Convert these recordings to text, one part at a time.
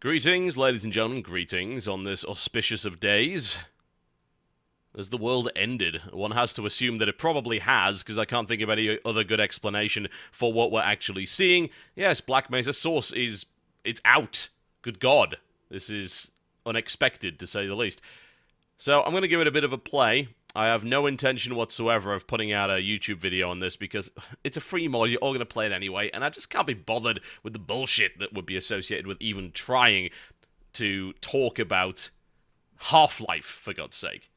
Greetings, ladies and gentlemen, greetings on this auspicious of days. As the world ended, one has to assume that it probably has, because I can't think of any other good explanation for what we're actually seeing. Yes, Black Mesa Source it's out. Good God. This is unexpected, to say the least. So, I'm going to give it a bit of a play. I have no intention whatsoever of putting out a YouTube video on this because it's a free mod, you're all going to play it anyway, and I just can't be bothered with the bullshit that would be associated with even trying to talk about Half-Life, for God's sake.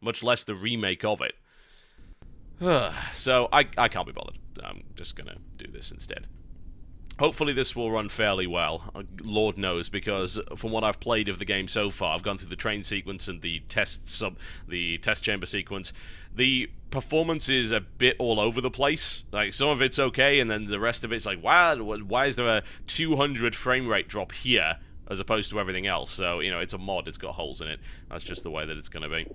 Much less the remake of it. So, I can't be bothered. I'm just going to do this instead. Hopefully this will run fairly well, Lord knows, because from what I've played of the game so far, I've gone through the train sequence and the test chamber sequence. The performance is a bit all over the place. Like, some of it's okay, and then the rest of it's like, wow, why is there a 200 frame rate drop here, as opposed to everything else? So, you know, it's a mod, it's got holes in it. That's just the way that it's going to be.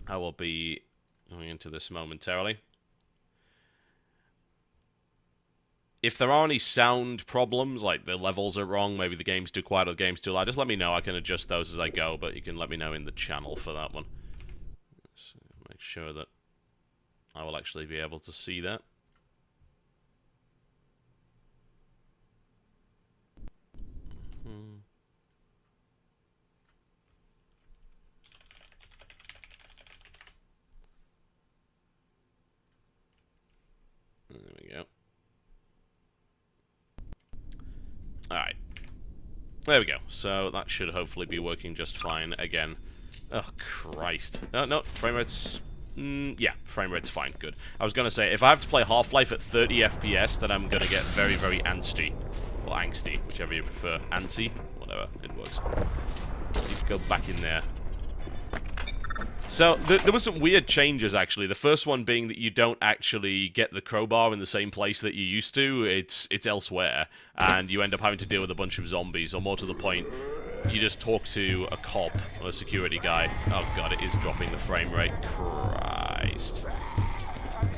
I will be going into this momentarily. If there are any sound problems, like the levels are wrong, maybe the game's too quiet or the game's too loud, just let me know. I can adjust those as I go, but you can let me know in the channel for that one. So make sure that I will actually be able to see that. There we go. Alright. There we go. So that should hopefully be working just fine again. Oh, Christ. No, frame rate's... yeah, frame rate's fine. Good. I was going to say, if I have to play Half-Life at 30 FPS, then I'm going to get very, very angsty. Or angsty, whichever you prefer. Antsy? Whatever. It works. You can go back in there. So, there were some weird changes, actually. The first one being that you don't actually get the crowbar in the same place that you used to. It's elsewhere, and you end up having to deal with a bunch of zombies, or more to the point, you just talk to a cop, or a security guy. Oh god, it is dropping the frame rate. Christ.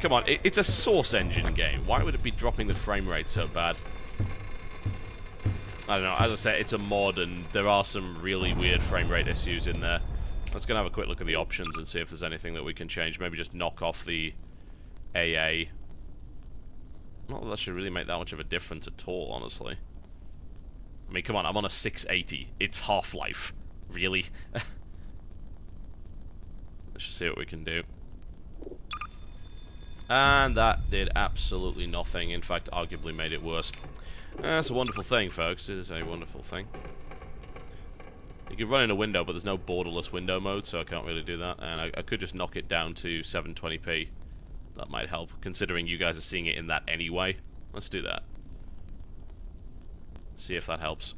Come on, it's a Source engine game. Why would it be dropping the frame rate so bad? I don't know, as I said, it's a mod, and there are some really weird frame rate issues in there. Let's go have a quick look at the options and see if there's anything that we can change. Maybe just knock off the AA. Not that that should really make that much of a difference at all, honestly. I mean, come on, I'm on a 680. It's Half-Life. Really? Let's just see what we can do. And that did absolutely nothing. In fact, arguably made it worse. That's a wonderful thing, folks. It is a wonderful thing. You can run in a window, but there's no borderless window mode, so I can't really do that. And I could just knock it down to 720p. That might help, considering you guys are seeing it in that anyway. Let's do that. See if that helps.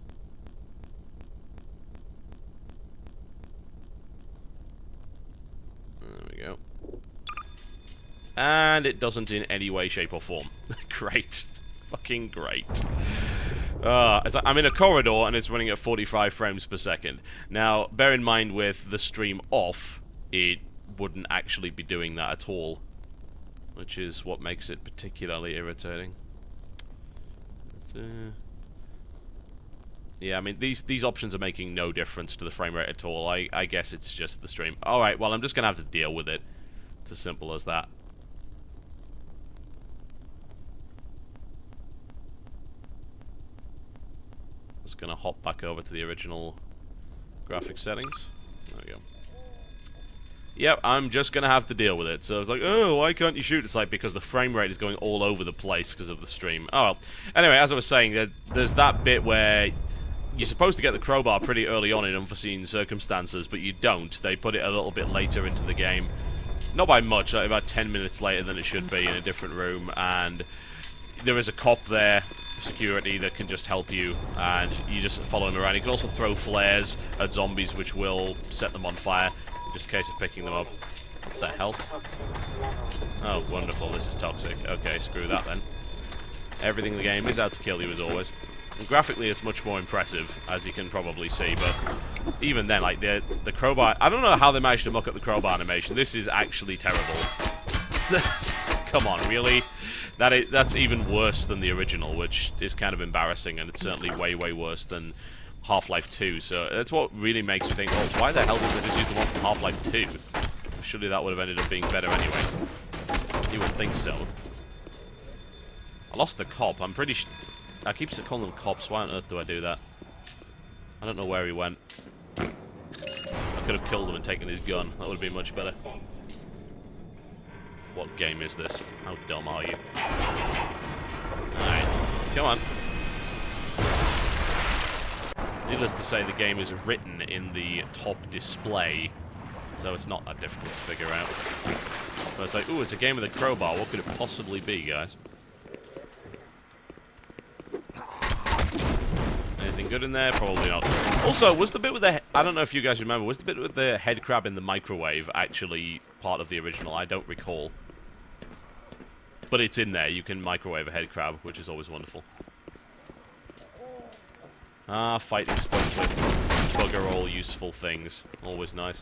There we go. And it doesn't in any way, shape, or form. Great. Fucking great. I'm in a corridor and it's running at 45 frames per second. Now, bear in mind with the stream off, it wouldn't actually be doing that at all, which is what makes it particularly irritating. Yeah, I mean, these options are making no difference to the frame rate at all. I guess it's just the stream. Alright, well, I'm just gonna have to deal with it. It's as simple as that. Just gonna hop back over to the original graphics settings. There we go. Yep, I'm just gonna have to deal with it. So it's like, oh, why can't you shoot? It's like, because the frame rate is going all over the place because of the stream. Oh well. Anyway, as I was saying, there's that bit where you're supposed to get the crowbar pretty early on in unforeseen circumstances, but you don't. They put it a little bit later into the game. Not by much, like about 10 minutes later than it should be in a different room, and there is a cop there, security, that can just help you, and you just follow him around. You can also throw flares at zombies, which will set them on fire, just in case of picking them up. What the hell? Oh, wonderful, this is toxic. Okay, screw that then. Everything in the game is out to kill you, as always. And graphically, it's much more impressive, as you can probably see, but even then, like, the crowbar... I don't know how they managed to muck up the crowbar animation. This is actually terrible. Come on, really? That's even worse than the original, which is kind of embarrassing, and it's certainly way, way worse than Half-Life 2, so that's what really makes me think, oh, why the hell did they just use the one from Half-Life 2? Surely that would have ended up being better anyway. You would think so. I lost the cop. I'm pretty I keep calling them cops. Why on earth do I do that? I don't know where he went. I could have killed him and taken his gun. That would have been much better. What game is this? How dumb are you? Alright. Come on. Needless to say, the game is written in the top display, so it's not that difficult to figure out. But it's like, ooh, it's a game with a crowbar. What could it possibly be, guys? Anything good in there? Probably not. Also, was the bit with the... I don't know if you guys remember. Was the bit with the head crab in the microwave actually part of the original? I don't recall. But it's in there. You can microwave a head crab, which is always wonderful. Ah, fighting stuff with bugger all useful things. Always nice.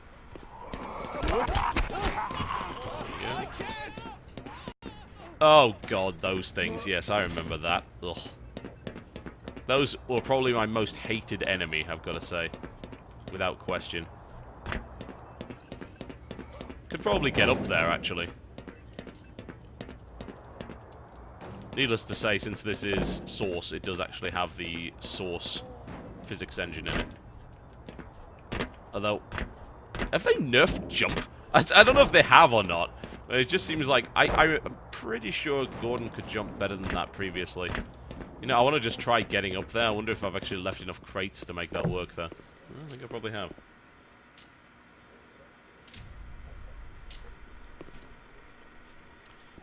Yeah. Oh god, those things. Yes, I remember that. Ugh. Those were probably my most hated enemy, I've got to say. Without question. Could probably get up there, actually. Needless to say, since this is Source, it does actually have the Source physics engine in it. Although, have they nerfed jump? I don't know if they have or not. It just seems like... I'm pretty sure Gordon could jump better than that previously. You know, I want to just try getting up there. I wonder if I've actually left enough crates to make that work there. I think I probably have.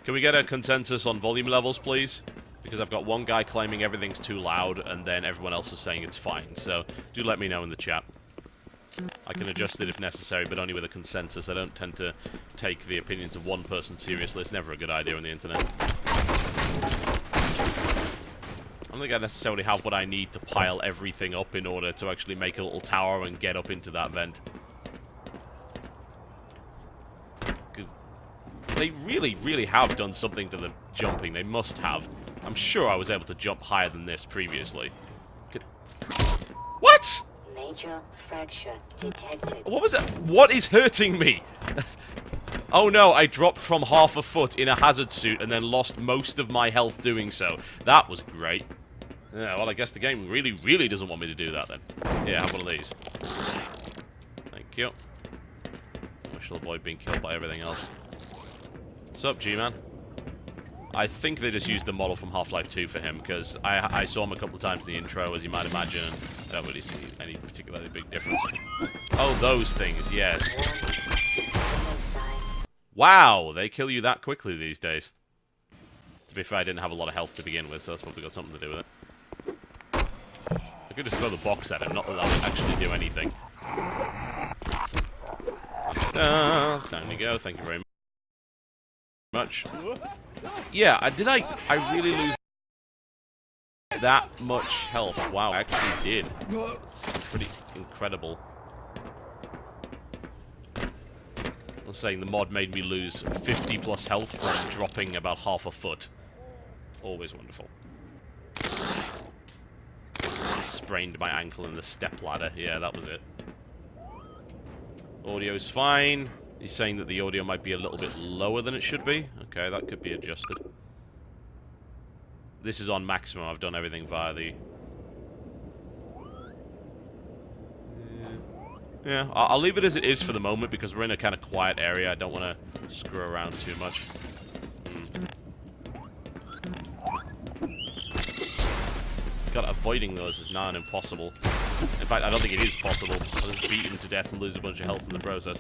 Can we get a consensus on volume levels, please? Because I've got one guy claiming everything's too loud, and then everyone else is saying it's fine. So, do let me know in the chat. I can adjust it if necessary, but only with a consensus. I don't tend to take the opinions of one person seriously. It's never a good idea on the internet. I don't think I necessarily have what I need to pile everything up in order to actually make a little tower and get up into that vent. They really, really have done something to the jumping. They must have. I'm sure I was able to jump higher than this previously. What? Major fracture detected. What was that? What is hurting me? Oh no, I dropped from half a foot in a hazard suit and then lost most of my health doing so. That was great. Yeah, well, I guess the game really, really doesn't want me to do that then. Yeah, have one of these. Thank you. I shall avoid being killed by everything else. What's up, G-Man? I think they just used the model from Half-Life 2 for him, because I saw him a couple of times in the intro, as you might imagine, and don't really see any particularly big difference. Oh, those things, yes. Wow, they kill you that quickly these days. To be fair, I didn't have a lot of health to begin with, so that's probably got something to do with it. I could just throw the box at him, not that that would actually do anything. Time to go, thank you very much. Yeah, did I really lose that much health? Wow, I actually did. It's pretty incredible. I was saying the mod made me lose 50 plus health from dropping about half a foot. Always wonderful. Sprained my ankle in the step ladder. Yeah, that was it. Audio's fine. He's saying that the audio might be a little bit lower than it should be. Okay, that could be adjusted. This is on maximum. I've done everything via the... Yeah, I'll leave it as it is for the moment because we're in a kind of quiet area. I don't want to screw around too much. God, avoiding those is now impossible. In fact, I don't think it is possible. I'll just beat him to death and lose a bunch of health in the process.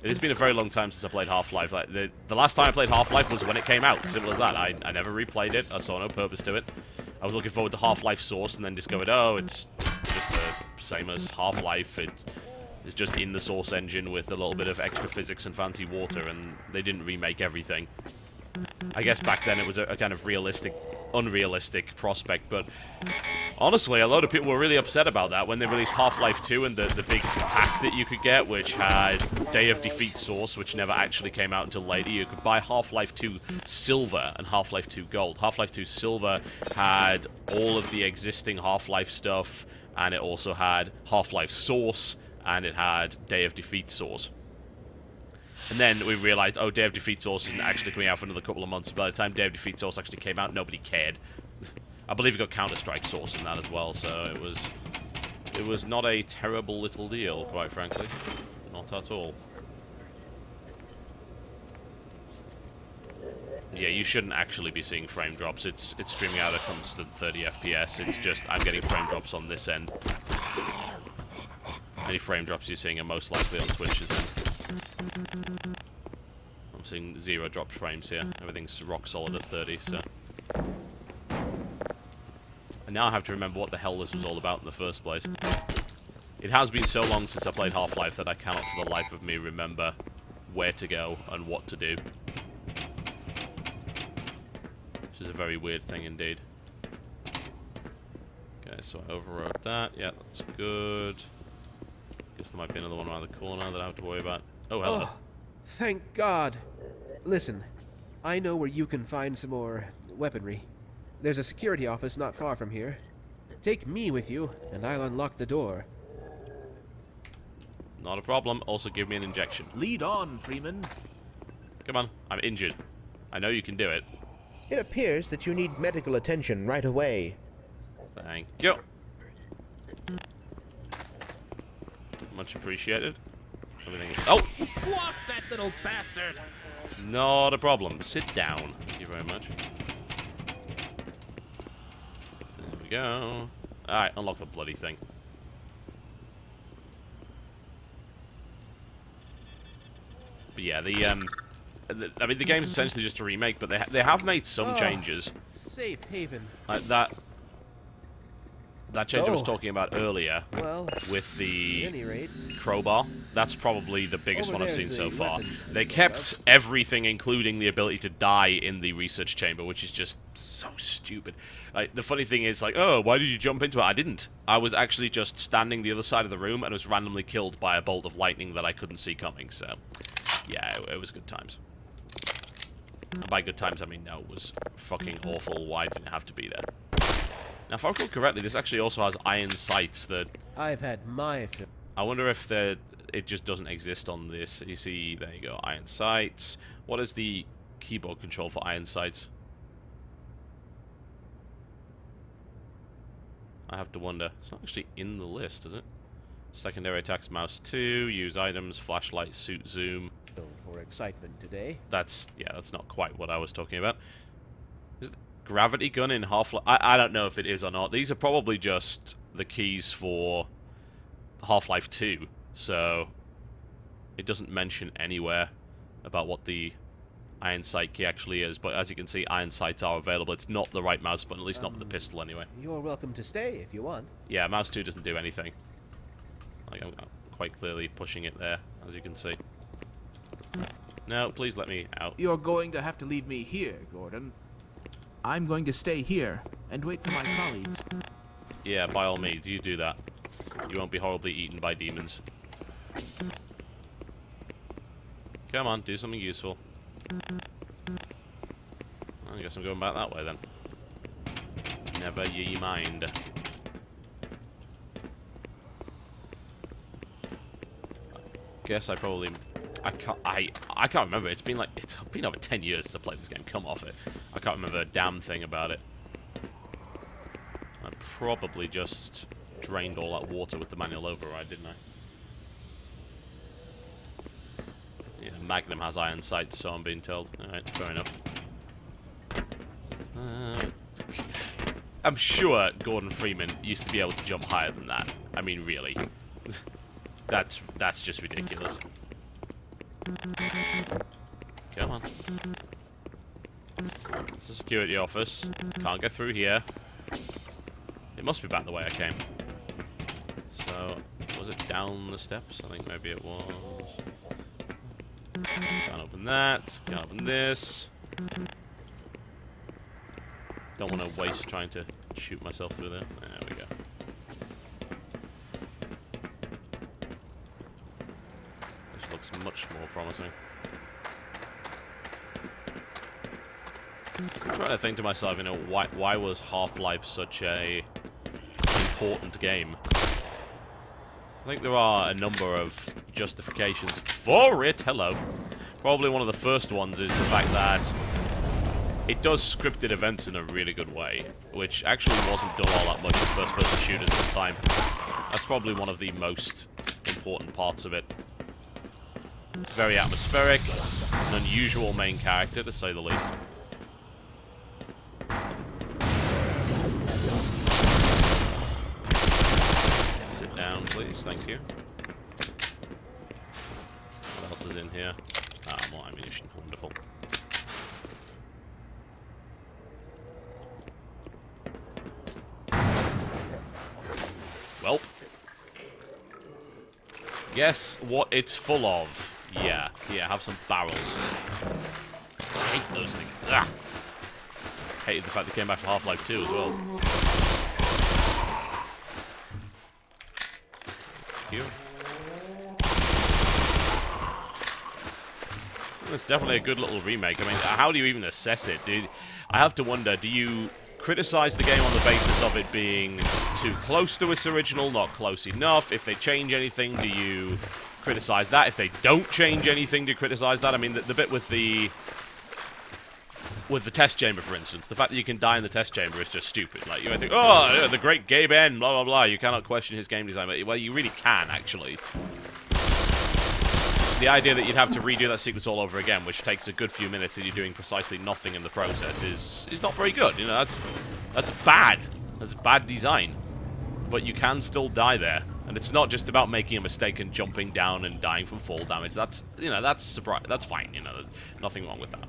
It has been a very long time since I played Half-Life. Like, the last time I played Half-Life was when it came out. Simple as that. I never replayed it. I saw no purpose to it. I was looking forward to Half-Life Source and then discovered, oh, it's just the same as Half-Life. It's just in the Source engine with a little bit of extra physics and fancy water, and they didn't remake everything. I guess back then it was a kind of unrealistic prospect, but Honestly, a lot of people were really upset about that when they released Half-Life 2 and the big pack that you could get, which had Day of Defeat Source, which never actually came out until later. You could buy Half-Life 2 Silver and Half-Life 2 Gold. Half-Life 2 Silver had all of the existing Half-Life stuff, and it also had Half-Life Source, and it had Day of Defeat Source. And then we realized, oh, Day of Defeat Source isn't actually coming out for another couple of months. By the time Day of Defeat Source actually came out, nobody cared. I believe it got Counter-Strike Source in that as well, so it was not a terrible little deal, quite frankly. Not at all. Yeah, you shouldn't actually be seeing frame drops. It's streaming out a constant 30 FPS. It's just, I'm getting frame drops on this end. Any frame drops you're seeing are most likely on Twitch's end. I'm seeing 0 dropped frames here. Everything's rock solid at 30, so... And now I have to remember what the hell this was all about in the first place. It has been so long since I played Half-Life that I cannot for the life of me remember where to go and what to do. Which is a very weird thing indeed. Okay, so I overrode that. Yeah, that's good. Guess there might be another one around the corner that I have to worry about. Oh, hello. Oh, thank God. Listen, I know where you can find some more weaponry. There's a security office not far from here. Take me with you, and I'll unlock the door. Not a problem. Also, give me an injection. Lead on, Freeman. Come on. I'm injured. I know you can do it. It appears that you need medical attention right away. Thank you. Much appreciated. Everything is... Oh! Squash that little bastard! Not a problem. Sit down. Thank you very much. There we go. Alright, unlock the bloody thing. But yeah, I mean, the game's essentially just a remake, but they have made some changes. Safe haven. Like that change I was talking about earlier, Well, with at the any rate, crowbar, that's probably the biggest Over one I've there's seen the so far. weapon They you kept everything, including the ability to die in the research chamber, which is just so stupid. Like, the funny thing is, like, oh, why did you jump into it? I didn't. I was actually just standing the other side of the room and was randomly killed by a bolt of lightning that I couldn't see coming, so... yeah, it was good times. And by good times, I mean, no, it was fucking awful. Why didn't it have to be there? Now, if I recall correctly, this actually also has iron sights that... I've had my fill. I wonder if it just doesn't exist on this. You see, there you go, iron sights. What is the keyboard control for iron sights? I have to wonder. It's not actually in the list, is it? Secondary attacks, mouse 2, use items, flashlight, suit zoom. For excitement today. That's not quite what I was talking about. Is the gravity gun in Half-Life? I don't know if it is or not. These are probably just the keys for Half-Life 2, so it doesn't mention anywhere about what the iron sight key actually is, but as you can see, iron sights are available. It's not the right mouse button, at least not with the pistol anyway. You're welcome to stay if you want. Yeah, mouse 2 doesn't do anything. Like, I'm quite clearly pushing it there, as you can see. No, please let me out. You're going to have to leave me here, Gordon. I'm going to stay here and wait for my colleagues. Yeah, by all means, you do that. You won't be horribly eaten by demons. Come on, do something useful. I guess I'm going back that way then. Never ye mind. Guess I probably... I can't remember. It's been over 10 years since I played this game. Come off it. I can't remember a damn thing about it. I probably just drained all that water with the manual override, didn't I? Yeah, Magnum has iron sights, so I'm being told. Alright, fair enough. I'm sure Gordon Freeman used to be able to jump higher than that. I mean, really. That's just ridiculous. Come on. It's a security office. Can't get through here. It must be back the way I came. So, was it down the steps? I think maybe it was. Can't open that. Can't open this. Don't want to waste trying to shoot myself through there. There we go. This looks much more promising. I'm trying to think to myself, you know, why was Half-Life such a important game? I think there are a number of justifications for it. Hello. Probably one of the first ones is the fact that it does scripted events in a really good way, which actually wasn't done all that much in first-person shooters at the time. That's probably one of the most important parts of it. Very atmospheric, an unusual main character, to say the least. Sit down, please. Thank you. What else is in here? Ah, more ammunition. Wonderful. Welp. Guess what it's full of? Yeah, have some barrels. I hate those things. Ah. Hated the fact they came back for Half-Life 2 as well. Thank you. It's definitely a good little remake. I mean, how do you even assess it? I have to wonder, do you criticize the game on the basis of it being too close to its original, not close enough? If they change anything, do you criticize that? If they don't change anything, do you criticize that? I mean, the bit with the test chamber, for instance, the fact that you can die in the test chamber is just stupid. Like, you might think, oh, yeah, the great Gabe N, blah, blah, blah. You cannot question his game design. But, well, you really can, actually. The idea that you'd have to redo that sequence all over again, which takes a good few minutes and you're doing precisely nothing in the process, is not very good. You know, that's bad. That's bad design. But you can still die there. And it's not just about making a mistake and jumping down and dying from fall damage. That's, you know, that's fine. You know, nothing wrong with that.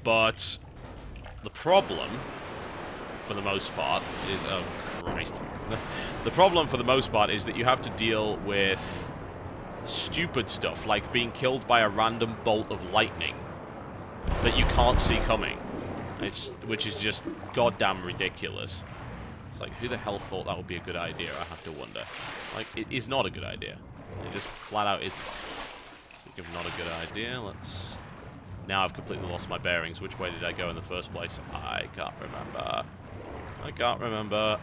But the problem, for the most part, is... Oh, Christ. The problem, for the most part, is that you have to deal with stupid stuff, like being killed by a random bolt of lightning that you can't see coming. Which is just goddamn ridiculous. It's like, who the hell thought that would be a good idea, I have to wonder. Like, it is not a good idea. It just flat out isn't. If not a good idea, let's... Now I've completely lost my bearings. Which way did I go in the first place? I can't remember. I can't remember.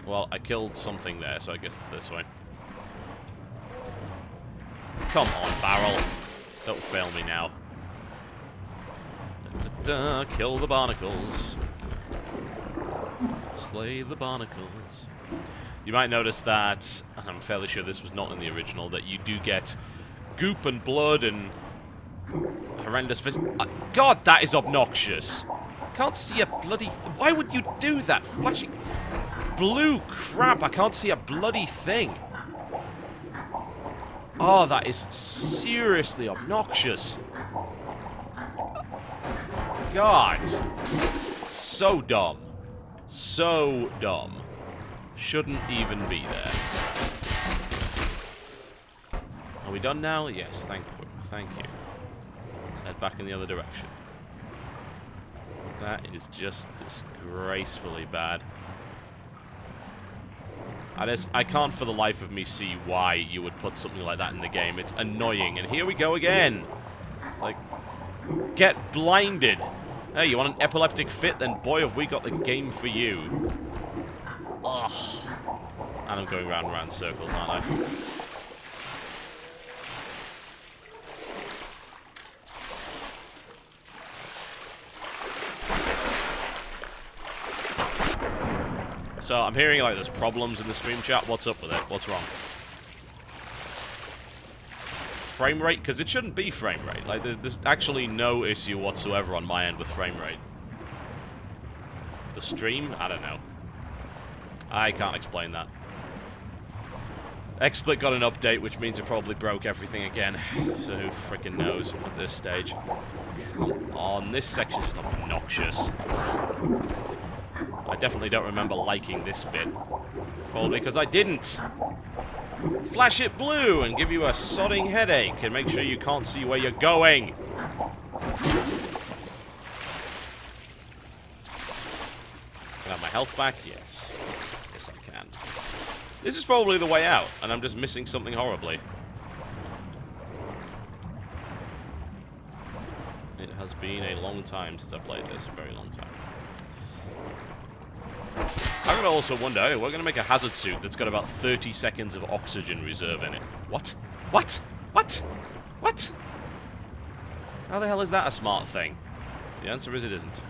Well, I killed something there, so I guess it's this way. Come on, barrel. Don't fail me now. Kill the barnacles. Slay the barnacles. You might notice that, and I'm fairly sure this was not in the original, that you do get goop and blood and horrendous God, that is obnoxious. Can't see a bloody... Why would you do that? Flashing... Blue crap, I can't see a bloody thing. Oh, that is seriously obnoxious. God. So dumb. So dumb. Shouldn't even be there. Are we done now? Yes, thank you. Let's head back in the other direction. That is just disgracefully bad. I can't for the life of me see why you would put something like that in the game. It's annoying. And here we go again. It's like, get blinded. Hey, you want an epileptic fit? Then boy, have we got the game for you. Ugh. And I'm going round and round circles, aren't I? So, I'm hearing, like, there's problems in the stream chat. What's up with it? What's wrong? Frame rate? Because it shouldn't be frame rate. Like, there's actually no issue whatsoever on my end with frame rate. The stream? I don't know. I can't explain that. XSplit got an update, which means it probably broke everything again. So who freaking knows at this stage. Come on, this section's just obnoxious. I definitely don't remember liking this bit. Probably because I didn't. Flash it blue and give you a sodding headache and make sure you can't see where you're going. my health back? Yes. Yes, I can. This is probably the way out, and I'm just missing something horribly. It has been a long time since I played this. A very long time. I'm going to also wonder, hey, we're going to make a hazard suit that's got about 30 seconds of oxygen reserve in it. What? What? What? What? How the hell is that a smart thing? The answer is it isn't.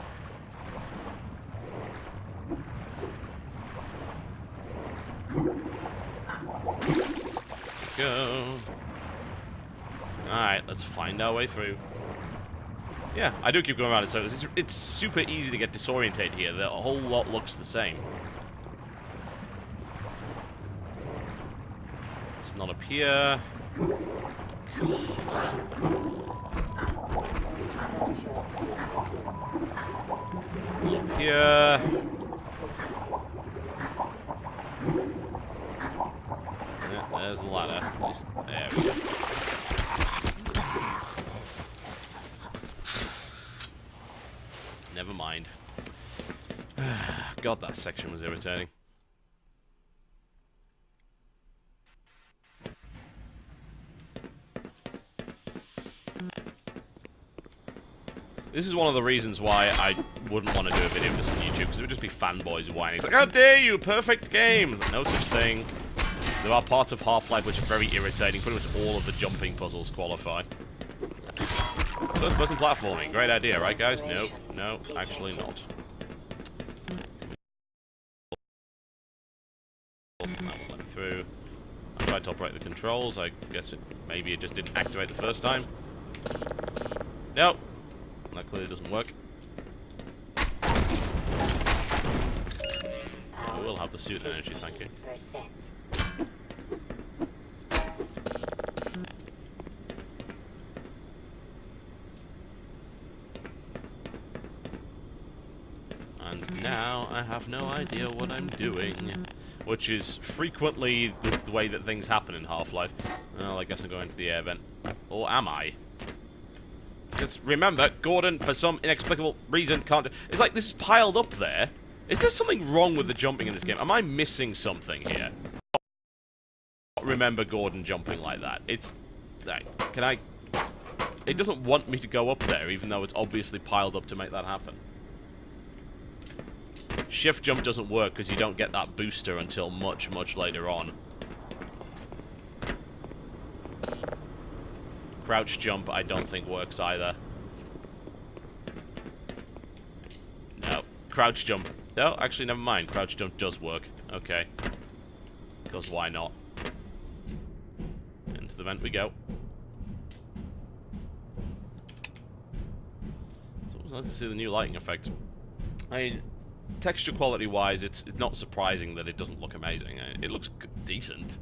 Go. Alright, let's find our way through. Yeah, I do keep going around in circles. It's super easy to get disorientated here. The whole lot looks the same. It's not up here. God. Up here. Yeah, there's the ladder. At least, there we go. Never mind. God, that section was irritating. This is one of the reasons why I wouldn't want to do a video of this on YouTube, because it would just be fanboys whining. It's like, how dare you, perfect game! No such thing. There are parts of Half-Life which are very irritating. Pretty much all of the jumping puzzles qualify. First-person platforming, great idea, right guys? No, no, actually not. That will let me through. I tried to operate the controls. I guess maybe it just didn't activate the first time. Nope. That clearly doesn't work. I will have the suit energy, thank you. And now I have no idea what I'm doing. Which is frequently the way that things happen in Half-Life. Well, I guess I'm going to the air vent. Or am I? Because remember, Gordon, for some inexplicable reason, can't... It's like this is piled up there. Is there something wrong with the jumping in this game? Am I missing something here? I don't remember Gordon jumping like that. It's... Can I... It doesn't want me to go up there, even though it's obviously piled up to make that happen. Shift jump doesn't work because you don't get that booster until much, much later on. Crouch jump I don't think works either. No. Crouch jump. No, actually never mind. Crouch jump does work. Okay. Because why not? Into the vent we go. It's always nice to see the new lighting effects. I mean, texture quality wise, it's not surprising that it doesn't look amazing. It looks decent,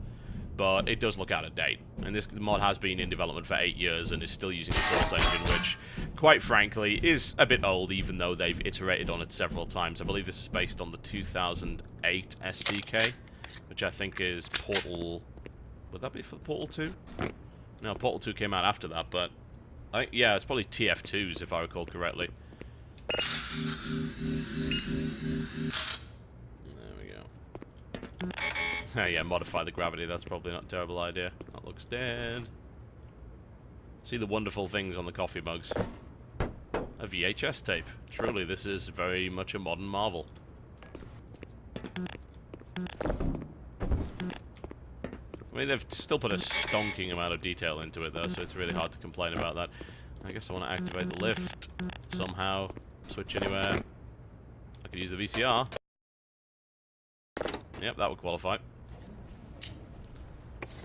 but it does look out of date. And this mod has been in development for 8 years and is still using the Source engine, which, quite frankly, is a bit old, even though they've iterated on it several times. I believe this is based on the 2008 SDK, which I think is Portal... Would that be for Portal 2? No, Portal 2 came out after that, but... yeah, it's probably TF2s, if I recall correctly. There we go. Yeah, modify the gravity. That's probably not a terrible idea. That looks dead. See the wonderful things on the coffee mugs. A VHS tape. Truly, this is very much a modern marvel. I mean, they've still put a stonking amount of detail into it, though, so it's really hard to complain about that. I guess I want to activate the lift somehow. Switch anywhere. I could use the VCR. Yep, that would qualify.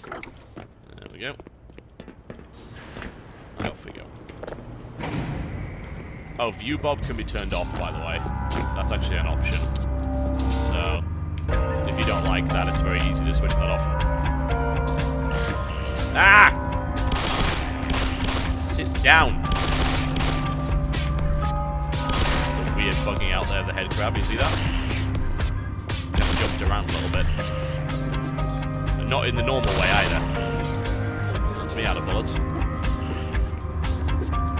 There we go. And off we go. Oh, view bob can be turned off, by the way. That's actually an option. So, if you don't like that, it's very easy to switch that off. Ah! Sit down. Weird bugging out there of the head crab, you see that? Just jumped around a little bit. But not in the normal way either. That's me out of bullets.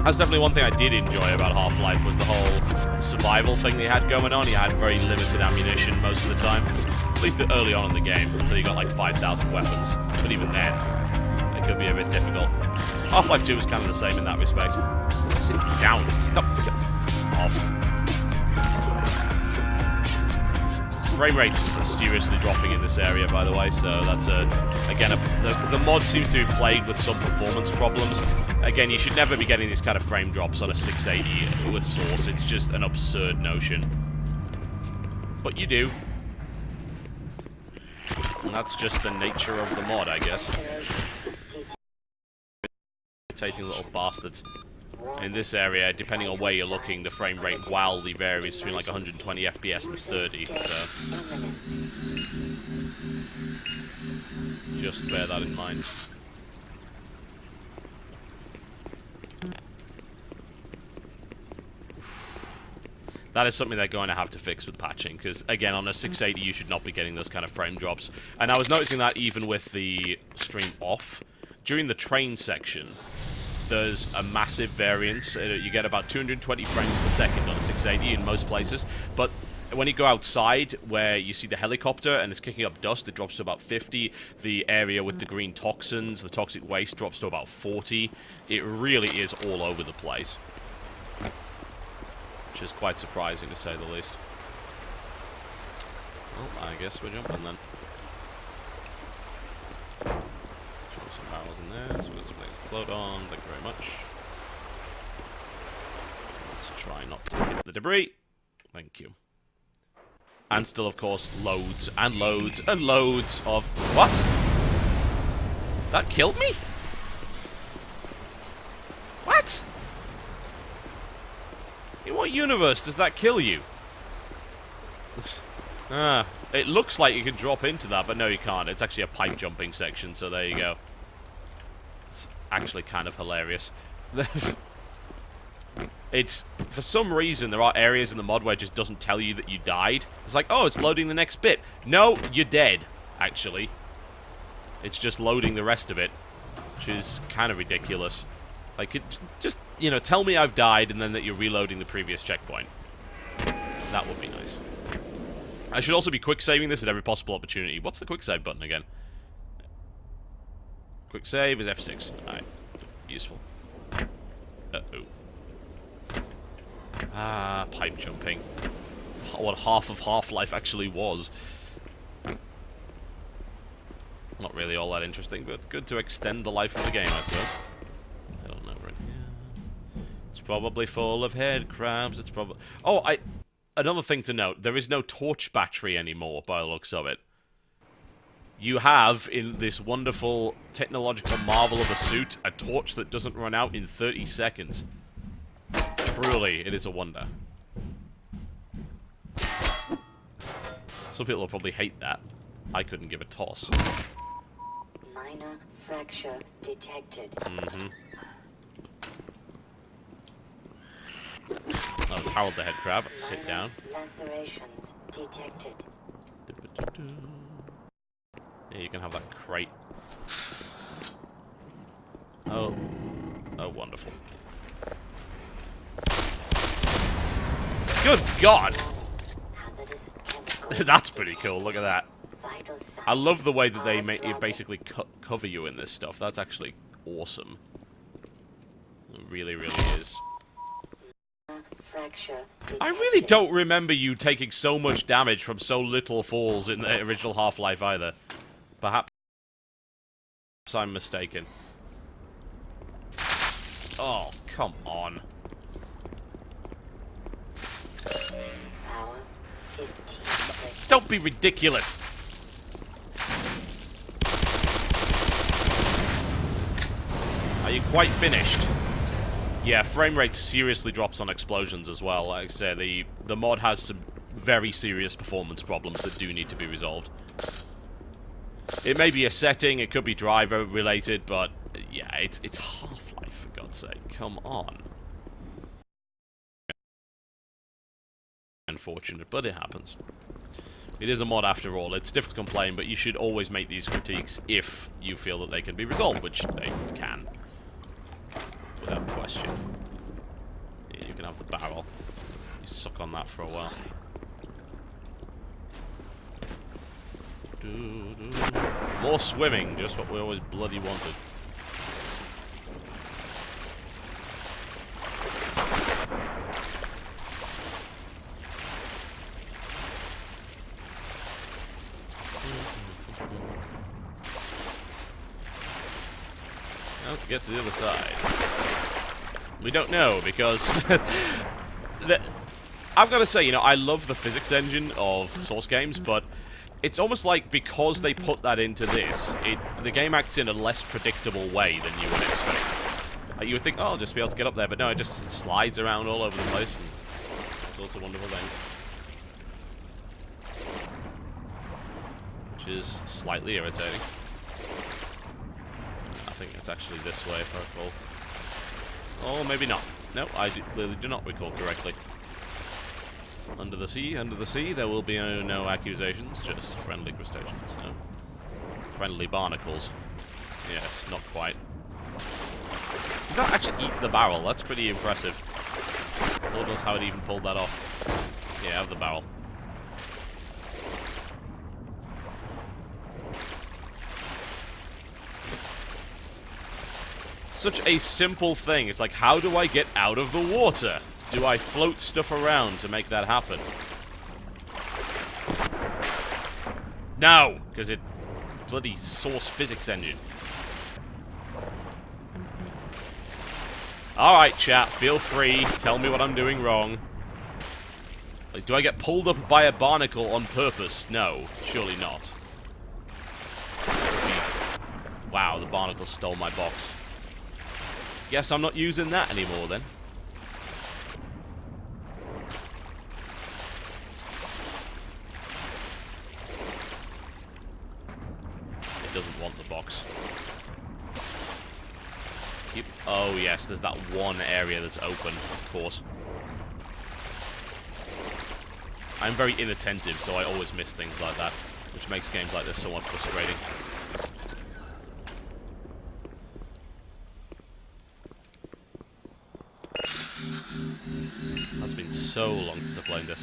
That's definitely one thing I did enjoy about Half-Life was the whole survival thing they had going on. You had very limited ammunition most of the time. At least early on in the game, until you got like 5,000 weapons. But even then, it could be a bit difficult. Half-Life 2 was kind of the same in that respect. Sit down. Stop. Get off. Frame rates are seriously dropping in this area, by the way, so that's again, the mod seems to be plagued with some performance problems. Again, you should never be getting these kind of frame drops on a 680 with Source. It's just an absurd notion. But you do. And that's just the nature of the mod, I guess. Irritating little bastards. In this area, depending on where you're looking, the frame rate wildly varies between like 120 FPS and 30, so just bear that in mind. That is something they're going to have to fix with patching, because, again, on a 680 you should not be getting those kind of frame drops. And I was noticing that even with the stream off. During the train section, there's a massive variance. You get about 220 frames per second on a 680 in most places, but when you go outside where you see the helicopter and it's kicking up dust, it drops to about 50. The area with the green toxins, the toxic waste, drops to about 40. It really is all over the place, which is quite surprising to say the least. Well, I guess we're jumping then. Some barrels in there, so we've got some things to float on. Thank you very much. Let's try not to hit the debris. Thank you. And still, of course, loads and loads and loads of... What? That killed me? What? In what universe does that kill you? It looks like you can drop into that, but no, you can't. It's actually a pipe jumping section, so there you go. It's actually kind of hilarious. It's, for some reason, there are areas in the mod where it just doesn't tell you that you died. It's like, oh, it's loading the next bit. No, you're dead, actually. It's just loading the rest of it, which is kind of ridiculous. Like, just, you know, tell me I've died and then that you're reloading the previous checkpoint. That would be nice. I should also be quick saving this at every possible opportunity. What's the quick save button again? Quick save is F6. Alright. Useful. Uh-oh. Ah, pipe jumping. What half of Half-Life actually was. Not really all that interesting, but good to extend the life of the game, I suppose. I don't know, right here. It's probably full of head crabs. It's probably... Oh, another thing to note. There is no torch battery anymore, by the looks of it. You have, in this wonderful technological marvel of a suit, a torch that doesn't run out in 30 seconds. Truly, it is a wonder. Some people will probably hate that. I couldn't give a toss. Minor fracture detected. Mm-hmm. Oh, it's Harold the head crab. Sit down. Lacerations detected. Yeah, you can have that crate. Oh. Oh, wonderful. Good God! That's pretty cool, look at that. I love the way that they basically cover you in this stuff. That's actually awesome. It really, really is. I really don't remember you taking so much damage from so little falls in the original Half-Life either. Perhaps I'm mistaken. Oh, come on. Power 15. Don't be ridiculous! Are you quite finished? Yeah, frame rate seriously drops on explosions as well. Like I say, the mod has some very serious performance problems that do need to be resolved. It may be a setting, it could be driver related, but yeah, it's Half-Life, for God's sake. Come on. Unfortunate, but it happens. It is a mod after all. It's difficult to complain, but you should always make these critiques if you feel that they can be resolved, which they can. Without question. can have the barrel. You suck on that for a while. More swimming, just what we always bloody wanted. Now to get to the other side. We don't know, because I've got to say, you know, I love the physics engine of Source games, but it's almost like because they put that into this, the game acts in a less predictable way than you would expect. Like, you would think, oh, I'll just be able to get up there, but no, it slides around all over the place and all sorts of wonderful things. Which is slightly irritating. I think it's actually this way, if I recall. Oh, maybe not. No, I clearly do not recall correctly. Under the sea, there will be no accusations, just friendly crustaceans, no. Friendly barnacles. Yes, not quite. You can't actually eat the barrel, that's pretty impressive. Lord knows how it even pulled that off. Yeah, have the barrel. Such a simple thing. It's like, how do I get out of the water? Do I float stuff around to make that happen? No! Because it... bloody Source physics engine. Alright, chat. Feel free. Tell me what I'm doing wrong. Like, do I get pulled up by a barnacle on purpose? No. Surely not. Wow, the barnacle stole my box. Guess I'm not using that anymore, then. It doesn't want the box. Oh, yes, there's that one area that's open, of course. I'm very inattentive, so I always miss things like that, which makes games like this somewhat frustrating. It's been so long since I've played this.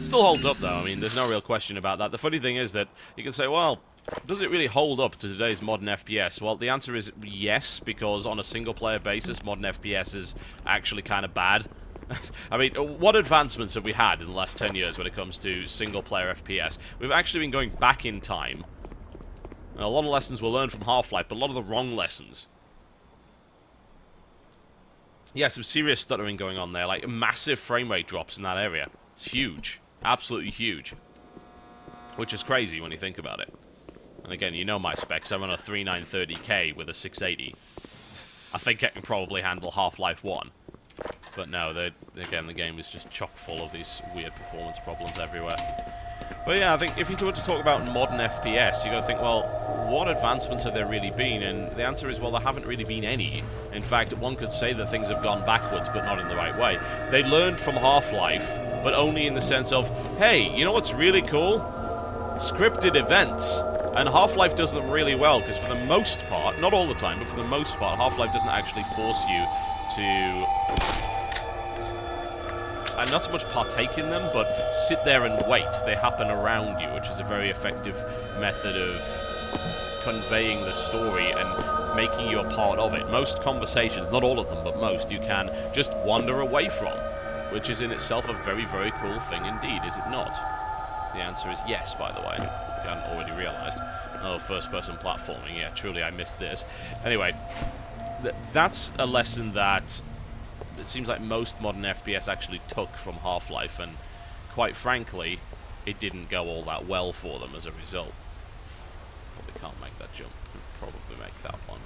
Still holds up, though. I mean, there's no real question about that. The funny thing is that you can say, well, does it really hold up to today's modern FPS? Well, the answer is yes, because on a single-player basis, modern FPS is actually kind of bad. I mean, what advancements have we had in the last 10 years when it comes to single-player FPS? We've actually been going back in time. And a lot of lessons were learned from Half-Life, but a lot of the wrong lessons. Yeah, some serious stuttering going on there, like massive frame rate drops in that area. It's huge. Absolutely huge. Which is crazy when you think about it. And again, you know my specs. I'm on a 3930K with a 680. I think I can probably handle Half-Life 1. But no, again, the game is just chock full of these weird performance problems everywhere. But yeah, I think if you were to talk about modern FPS, you got to think, well, what advancements have there really been? And the answer is, well, there haven't really been any. In fact, one could say that things have gone backwards, but not in the right way. They learned from Half-Life, but only in the sense of, hey, you know what's really cool? Scripted events. And Half-Life does them really well, because for the most part, not all the time, but for the most part, Half-Life doesn't actually force you to... and not so much partake in them, but sit there and wait. They happen around you, which is a very effective method of conveying the story and making you a part of it. Most conversations, not all of them, but most, you can just wander away from, which is in itself a very, very cool thing indeed, is it not? The answer is yes, by the way, if you hadn't already realized. Oh, first-person platforming, yeah, truly I missed this. Anyway, that's a lesson that it seems like most modern FPS actually took from Half-Life, and quite frankly, it didn't go all that well for them as a result. Probably can't make that jump. Could probably make that one.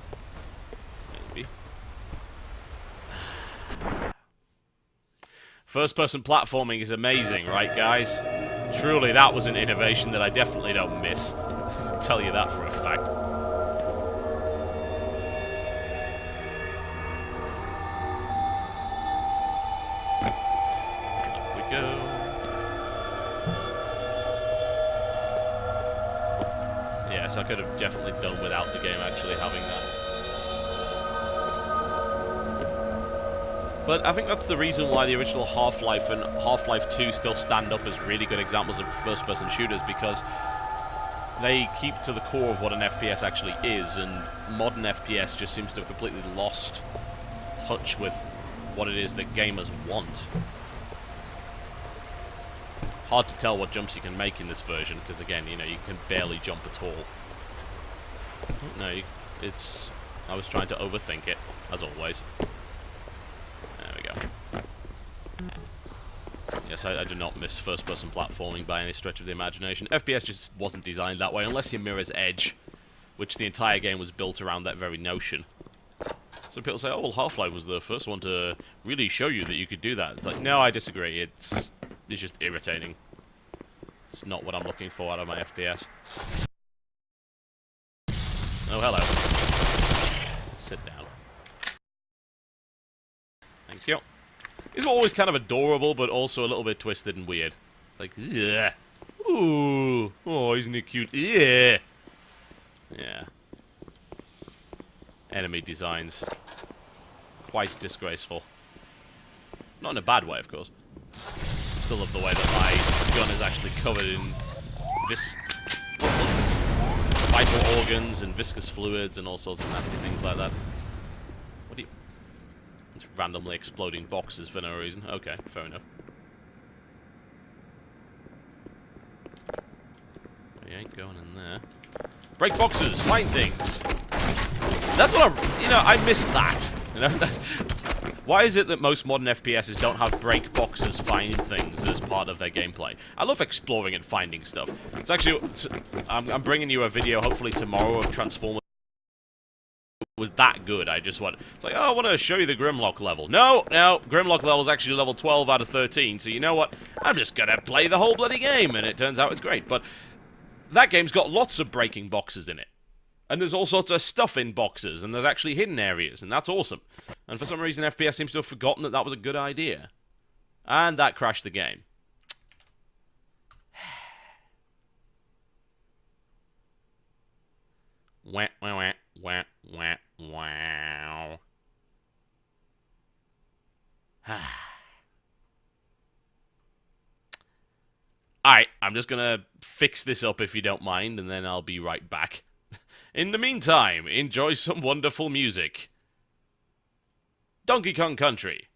Maybe. First-person platforming is amazing, right, guys? Truly, that was an innovation that I definitely don't miss. I can tell you that for a fact. Go. Yes, I could have definitely done without the game actually having that. But I think that's the reason why the original Half-Life and Half-Life 2 still stand up as really good examples of first-person shooters, because they keep to the core of what an FPS actually is, and modern FPS just seems to have completely lost touch with what it is that gamers want. Hard to tell what jumps you can make in this version, because again, you know, you can barely jump at all. No, it's... I was trying to overthink it, as always. There we go. Yes, I do not miss first-person platforming by any stretch of the imagination. FPS just wasn't designed that way, unless you're Mirror's Edge, which the entire game was built around that very notion. So people say, oh, well, Half-Life was the first one to really show you that you could do that. It's like, no, I disagree. It's just irritating. It's not what I'm looking for out of my FPS. Oh, hello. Sit down. Thank you. He's always kind of adorable, but also a little bit twisted and weird. It's like, yeah. Ooh. Oh, isn't he cute? Yeah. Yeah. Enemy designs. Quite disgraceful. Not in a bad way, of course. Still love the way that my gun is actually covered in vital organs and viscous fluids and all sorts of nasty things like that. What do you... It's randomly exploding boxes for no reason. Okay, fair enough. Well, you ain't going in there. Break boxes! Find things! That's what I'm... You know, I miss that. You know, why is it that most modern FPSs don't have break boxes find things as part of their gameplay? I love exploring and finding stuff. It's actually... I'm bringing you a video, hopefully tomorrow, of Transformers. It was that good. I just want... It's like, oh, I want to show you the Grimlock level. No, Grimlock level is actually level 12 out of 13, so you know what? I'm just gonna play the whole bloody game, and it turns out it's great. But that game's got lots of breaking boxes in it. And there's all sorts of stuff in boxes, and there's actually hidden areas, and that's awesome. And for some reason, FPS seems to have forgotten that that was a good idea. And that crashed the game. Wah, wah, wah, wah, wah, wow. Alright, I'm just gonna fix this up if you don't mind, and then I'll be right back. In the meantime, enjoy some wonderful music. Donkey Kong Country.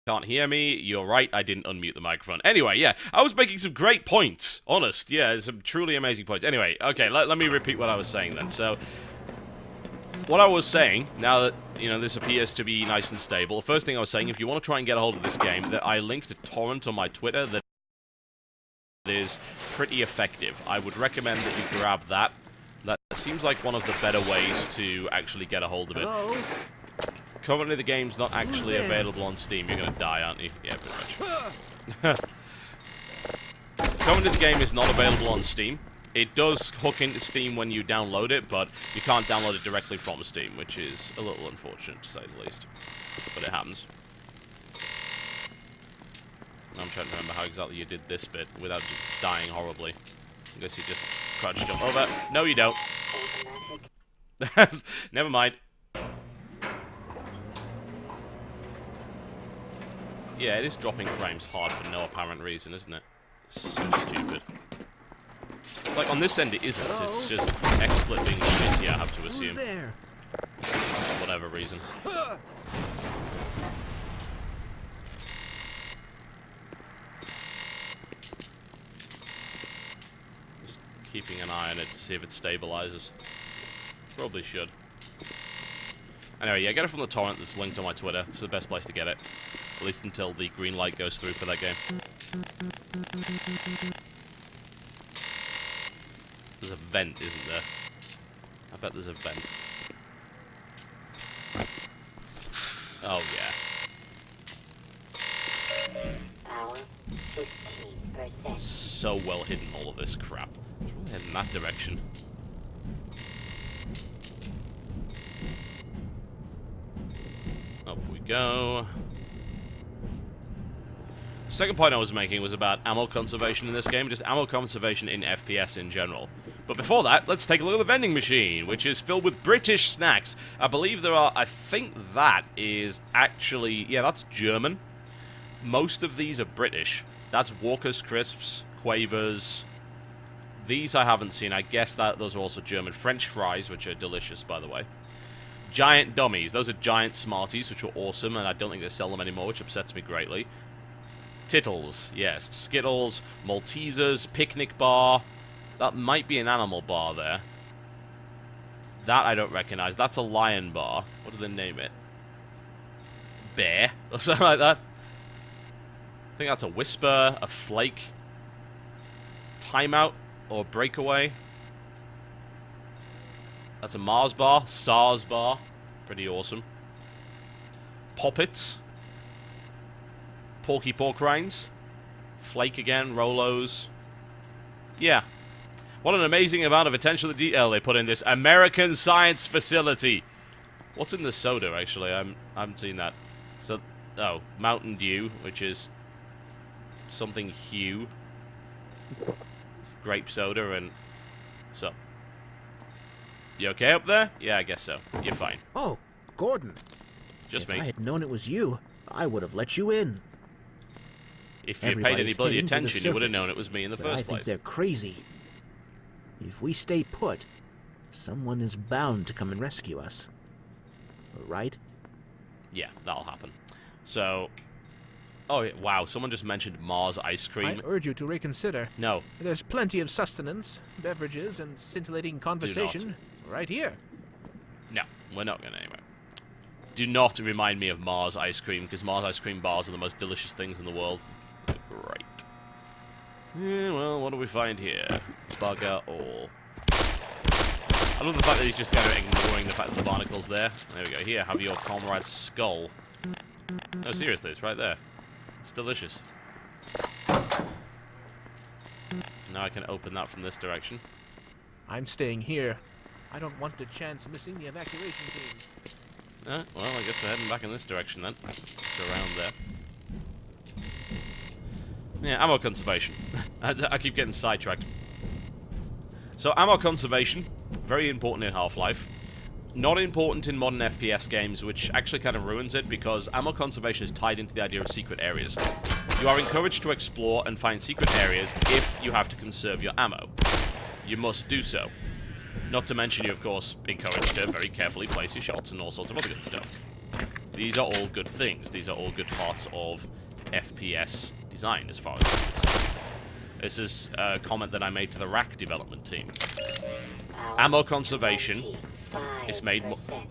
can't hear me. You're right, I didn't unmute the microphone. Anyway, yeah, I was making some great points. Honest, yeah, some truly amazing points. Anyway, okay, let me repeat what I was saying then. So, what I was saying, now that, you know, this appears to be nice and stable, the first thing I was saying, if you want to try and get a hold of this game, that I linked a torrent on my Twitter that is pretty effective. I would recommend that you grab that. That seems like one of the better ways to actually get a hold of it. Hello? Currently, the game's not actually available on Steam. You're gonna die, aren't you? Yeah, pretty much. Currently, the game is not available on Steam. It does hook into Steam when you download it, but you can't download it directly from Steam, which is a little unfortunate, to say the least. But it happens. I'm trying to remember how exactly you did this bit without just dying horribly. I guess you just crouch jump over. No, you don't. Automatic. Never mind. Yeah, it is dropping frames hard for no apparent reason, isn't it? So stupid. Like, on this end it isn't. Hello? It's just XSplit being shitty, I have to Who's assume. there? For whatever reason. Just keeping an eye on it to see if it stabilizes. Probably should. Anyway, yeah, get it from the torrent that's linked on my Twitter. It's the best place to get it. At least until the green light goes through for that game. There's a vent, isn't there? I bet there's a vent. Oh, yeah. Power 15%. So well hidden, all of this crap. It's really heading in that direction. Up we go. Second point I was making was about ammo conservation in this game, just ammo conservation in FPS in general. But before that, let's take a look at the vending machine, which is filled with British snacks. I believe there are, I think that is actually, yeah, that's German. Most of these are British. That's Walker's Crisps, Quavers. These I haven't seen. I guess that those are also German. French fries, which are delicious, by the way. Giant Dummies. Those are giant Smarties, which were awesome, and I don't think they sell them anymore, which upsets me greatly. Tittles, yes. Skittles, Maltesers, Picnic Bar. That might be an animal bar there. That I don't recognize. That's a lion bar. What do they name it? Bear? Or something like that. I think that's a Whisper, a Flake. Timeout or Breakaway. That's a Mars bar. SARS bar. Pretty awesome. Poppets. Porky Pork Rinds. Flake again. Rolos. Yeah. What an amazing amount of attention to detail they put in this American Science Facility. What's in the soda, actually? I haven't seen that. So, oh, Mountain Dew, which is something Hue. It's grape soda and... So. You okay up there? Yeah, I guess so. You're fine. Oh, Gordon. Just If me. I had known it was you, I would have let you in. If you paid any Everybody's bloody heading for the attention, you would have surface, known it was me in the but I first think place. they're crazy. If we stay put, someone is bound to come and rescue us. Right? Yeah, that'll happen. So... Oh, yeah, wow, someone just mentioned Mars ice I cream. urge you to reconsider. No. There's plenty of sustenance, beverages, and scintillating conversation right here. No, we're not going anywhere. Do not remind me of Mars ice cream, because Mars ice cream bars are the most delicious things in the world. Great. Yeah, well, what do we find here? Bugger all. I love the fact that he's just kind of ignoring the fact that the barnacle's there. There we go. Here, have your comrade's skull. No, seriously, it's right there. It's delicious. Now I can open that from this direction. I'm staying here. I don't want the chance missing the evacuation team. Well, I guess we're heading back in this direction then. It's around there. Yeah, ammo conservation. I keep getting sidetracked. So, ammo conservation, very important in Half-Life. Not important in modern FPS games, which actually kind of ruins it, because ammo conservation is tied into the idea of secret areas. You are encouraged to explore and find secret areas if you have to conserve your ammo. You must do so. Not to mention, you of course encouraged to very carefully place your shots and all sorts of other good stuff. These are all good things. These are all good parts of FPS design, as far as I'm concerned. This is a comment that I made to the rack development team. Ammo conservation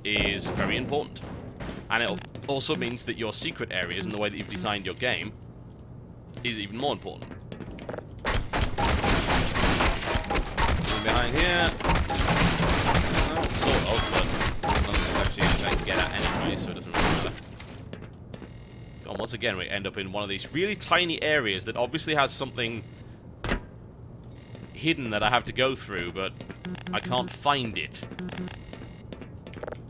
is very important. And it also means that your secret areas and the way that you've designed your game is even more important. Behind here. Well, sort of, but nothing's actually anything I can get at anyway, so it doesn't really matter. And once again, we end up in one of these really tiny areas that obviously has something hidden that I have to go through, but I can't find it.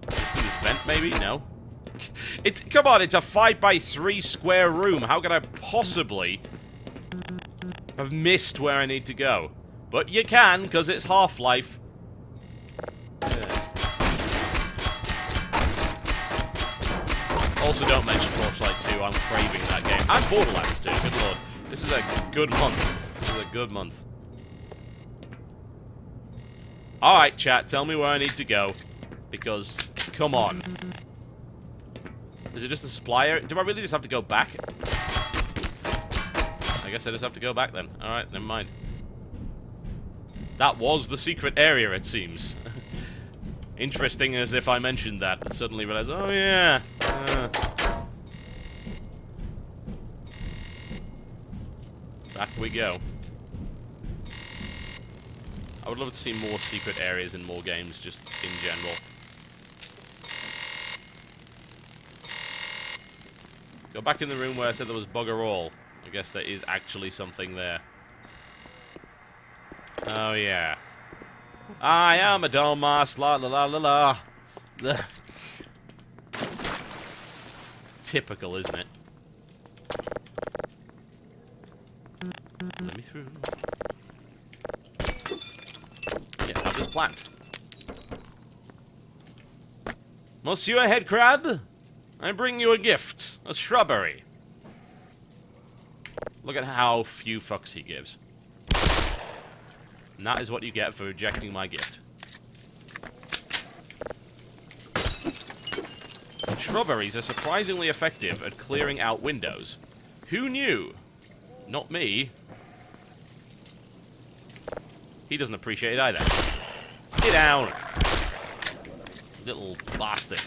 Just through this vent, maybe? No. Come on, it's a 5x3 square room. How could I possibly have missed where I need to go? But you can, because it's Half-Life. Yeah. Also, don't mention Torchlight 2. I'm craving that game. And Borderlands 2. Good lord. This is a good month. This is a good month. Alright, chat. Tell me where I need to go. Because, come on. Is it just the supply area? Do I really just have to go back? I guess I just have to go back then. Alright, never mind. That was the secret area, it seems. Interesting as if I mentioned that, and suddenly realized, oh yeah. Back we go. I would love to see more secret areas in more games, just in general. Go back in the room where I said there was bugger all. I guess there is actually something there. Oh, yeah. I am a Domas, la la la la la. Typical, isn't it? Let me through. Yeah, have this plant. Monsieur Headcrab, I bring you a gift. A shrubbery. Look at how few fucks he gives. And that is what you get for rejecting my gift. Shrubberies are surprisingly effective at clearing out windows. Who knew? Not me. He doesn't appreciate it either. Sit down. Little bastard.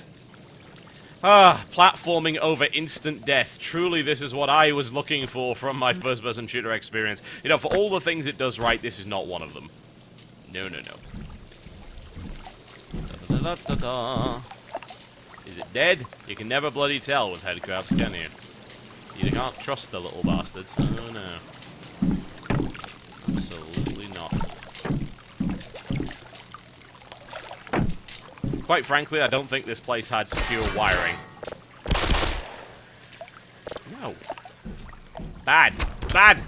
Ah, platforming over instant death. Truly, this is what I was looking for from my first-person shooter experience. You know, for all the things it does right, this is not one of them. No, no, no. Da, da, da, da, da. Is it dead? You can never bloody tell with headcrabs, can you? You can't trust the little bastards. Oh, no. Absolutely not. Quite frankly, I don't think this place had secure wiring. No. Bad. Bad.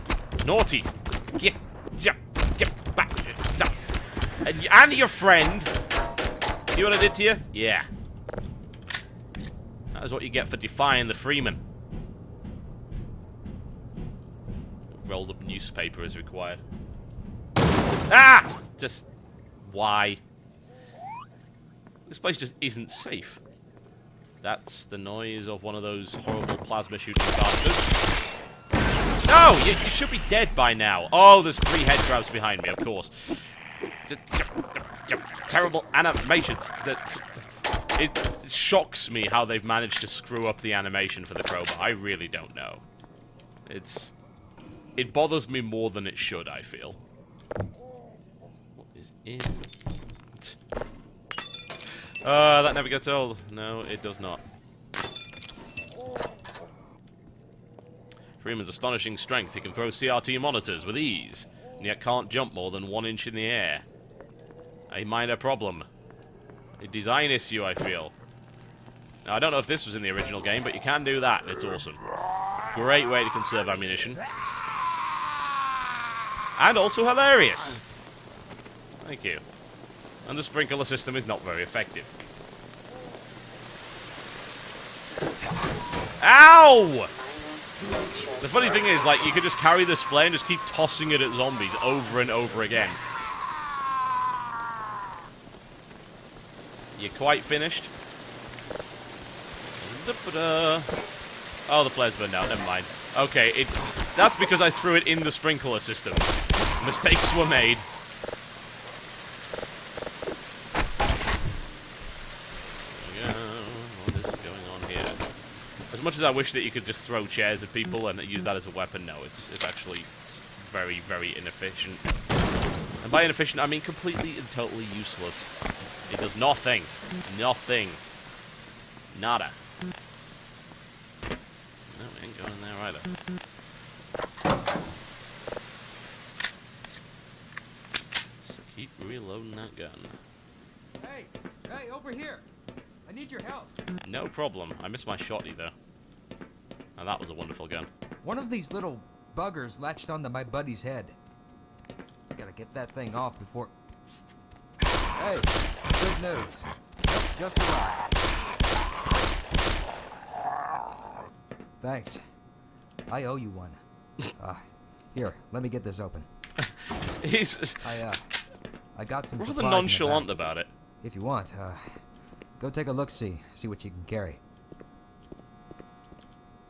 Naughty. Get back. And your friend. See what I did to you? Yeah. That is what you get for defying the Freeman. Rolled up newspaper is required. Ah! Just... why? This place just isn't safe. That's the noise of one of those horrible plasma shooting bastards. No! You should be dead by now. Oh, there's 3 headcrabs behind me, of course. Terrible animations. It shocks me how they've managed to screw up the animation for the crowbar. I really don't know. It bothers me more than it should, I feel. What is in... that never gets old. No, it does not. Freeman's astonishing strength. He can throw CRT monitors with ease, and yet can't jump more than 1 inch in the air. A minor problem. A design issue, I feel. Now, I don't know if this was in the original game, but you can do that. It's awesome. Great way to conserve ammunition. And also hilarious. Thank you. And the sprinkler system is not very effective. Ow! The funny thing is, like, you could just carry this flare and just keep tossing it at zombies over and over again. You quite finished? Da-ba-da. Oh, the flare's burned out. Never mind. Okay, that's because I threw it in the sprinkler system. Mistakes were made. What is going on here? As much as I wish that you could just throw chairs at people and use that as a weapon, no, it's actually very, very inefficient. And by inefficient, I mean completely and totally useless. It does nothing. Nothing. Nada. No, we ain't going there either. Just keep reloading that gun. Hey, over here. I need your help. No problem. I missed my shot either. Now that was a wonderful gun. One of these little buggers latched onto my buddy's head. Gotta get that thing off before... Hey, good news. Nope, just arrived. Thanks. I owe you one. Here, let me get this open. He's I got some rather supplies in the nonchalant back. about it. If you want, go take a look-see. See what you can carry.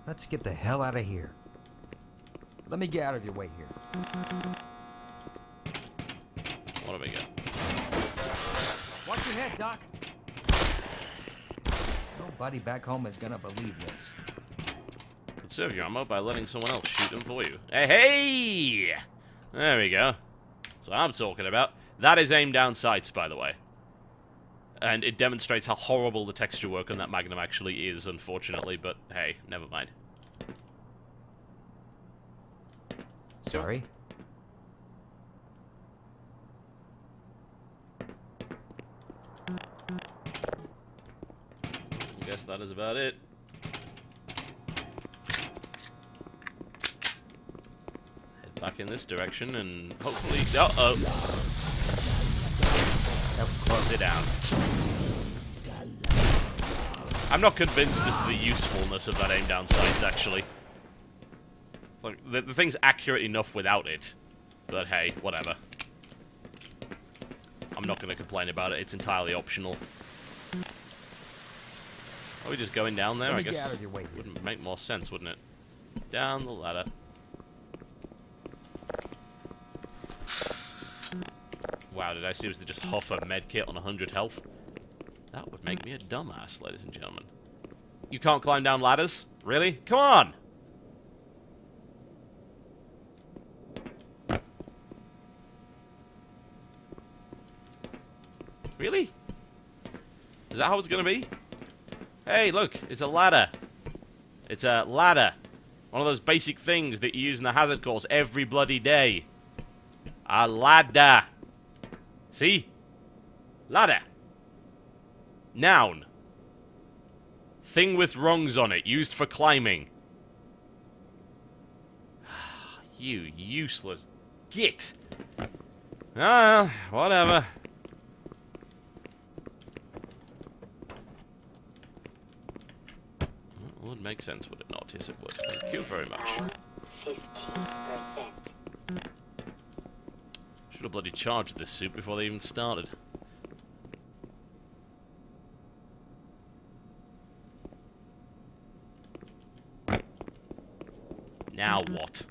Let's get the hell out of here. Let me get out of your way here. What do we got? Watch your head, Doc. Nobody back home is gonna believe this. Conserve your ammo by letting someone else shoot them for you. Hey! There we go. That's what I'm talking about. That is aim down sights, by the way. And it demonstrates how horrible the texture work on that Magnum actually is, unfortunately, but hey, never mind. Sorry? I guess that is about it. Head back in this direction and hopefully... Uh-oh. That was close. Sit down. I'm not convinced as to the usefulness of that aim down sights, actually. Like, the thing's accurate enough without it. But hey, whatever. I'm not going to complain about it. It's entirely optional. Are we just going down there? I guess would make more sense, wouldn't it? Down the ladder. Wow, did I seriously just huff a medkit on 100 health? That would make me a dumbass, ladies and gentlemen. You can't climb down ladders? Really? Come on! Really? Is that how it's gonna be? Hey, look, it's a ladder. It's a ladder. One of those basic things that you use in the hazard course every bloody day. A ladder. See? Ladder. Noun. Thing with rungs on it, used for climbing. You useless git. Ah, whatever. Would make sense, would it not? Yes, it would. Thank you very much. 15%. Should have bloody charged this suit before they even started. Now what?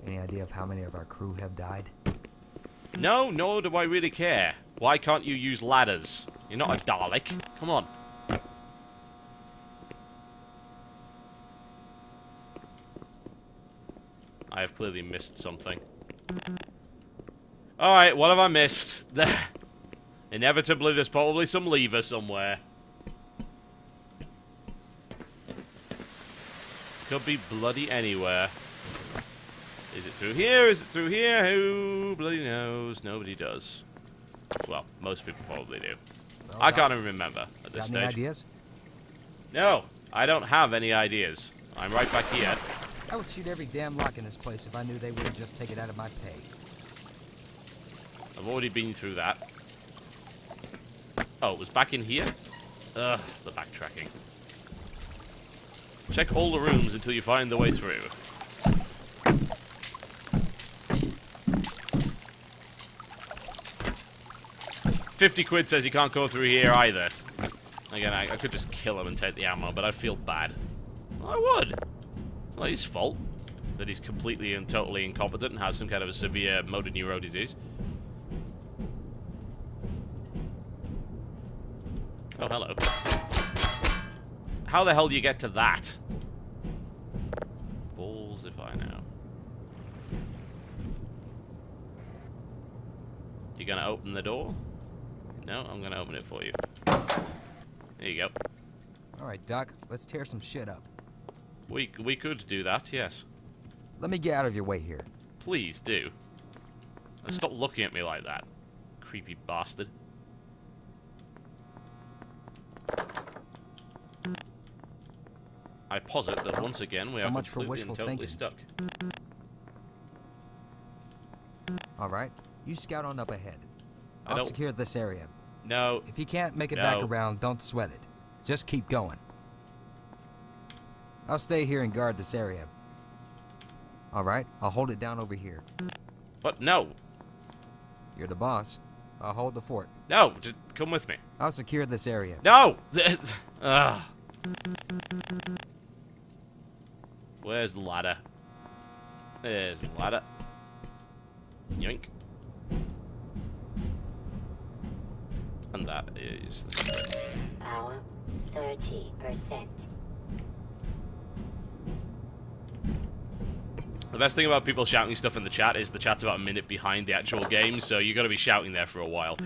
Any idea of how many of our crew have died? No, nor do I really care. Why can't you use ladders? You're not a Dalek. Come on. I have clearly missed something. Alright, what have I missed? Inevitably, there's probably some lever somewhere. Could be bloody anywhere. Is it through here? Is it through here? Who bloody knows? Nobody does. Well, most people probably do. Well, I can't even remember at this got stage. any ideas? No, I don't have any ideas. I'm right back here. I would shoot every damn lock in this place if I knew they wouldn't just take it out of my pay. I've already been through that. Oh, it was back in here? Ugh, the backtracking. Check all the rooms until you find the way through. £50 says you can't go through here either. Again, I could just kill him and take the ammo, but I'd feel bad. I would. It's not his fault that he's completely and totally incompetent and has some kind of a severe motor neuro disease. Oh, hello. How the hell do you get to that? Balls if I know. You gonna open the door? No, I'm gonna open it for you. There you go. Alright, Doc, let's tear some shit up. We could do that, yes. Let me get out of your way here. Please do. And stop looking at me like that. Creepy bastard. I posit that once again we So are much for completely and wishful totally thinking. stuck. Alright, you scout on up ahead. I I'll don't- secure this area. No. If you can't make it No. back around, don't sweat it. Just keep going. I'll stay here and guard this area. Alright, I'll hold it down over here. What? No. You're the boss. I'll hold the fort. No. Just come with me. I'll secure this area. No! Ugh. Where's the ladder? There's the ladder. Yoink. And that is the secret. Power 30%. The best thing about people shouting stuff in the chat is the chat's about a minute behind the actual game, so you gotta be shouting there for a while.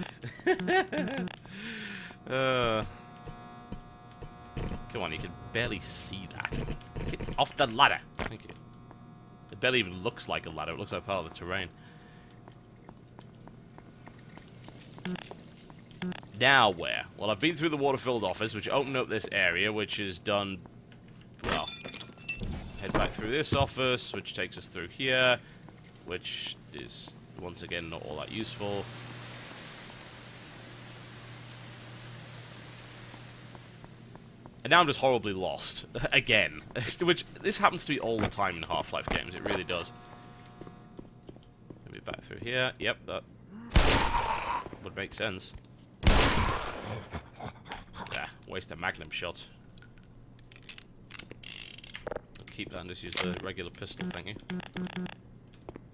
Come on, you can barely see that. Get off the ladder. Thank you. It barely even looks like a ladder. It looks like part of the terrain. Now where? Well, I've been through the water-filled office, which opened up this area, which is done... Well, head back through this office, which takes us through here, which is, once again, not all that useful. And now I'm just horribly lost. Again. Which, this happens to me all the time in Half-Life games. It really does. Maybe back through here. Yep, that would make sense. Yeah, waste a magnum shot. I'll keep that and just use the regular pistol, thank you.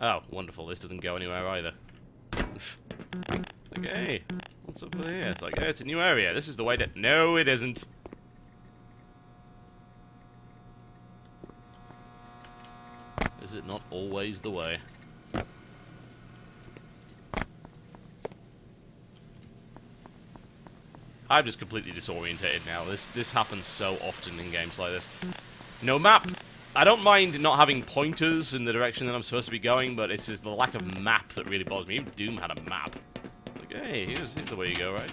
Oh, wonderful. This doesn't go anywhere either. Like, hey, what's up with here? It's like, hey, it's a new area. This is the way to... No, it isn't. Is it not always the way? I'm just completely disorientated now. This happens so often in games like this. No map. I don't mind not having pointers in the direction that I'm supposed to be going, but it's just the lack of map that really bothers me. Even Doom had a map. Like, hey, here's the way you go, right?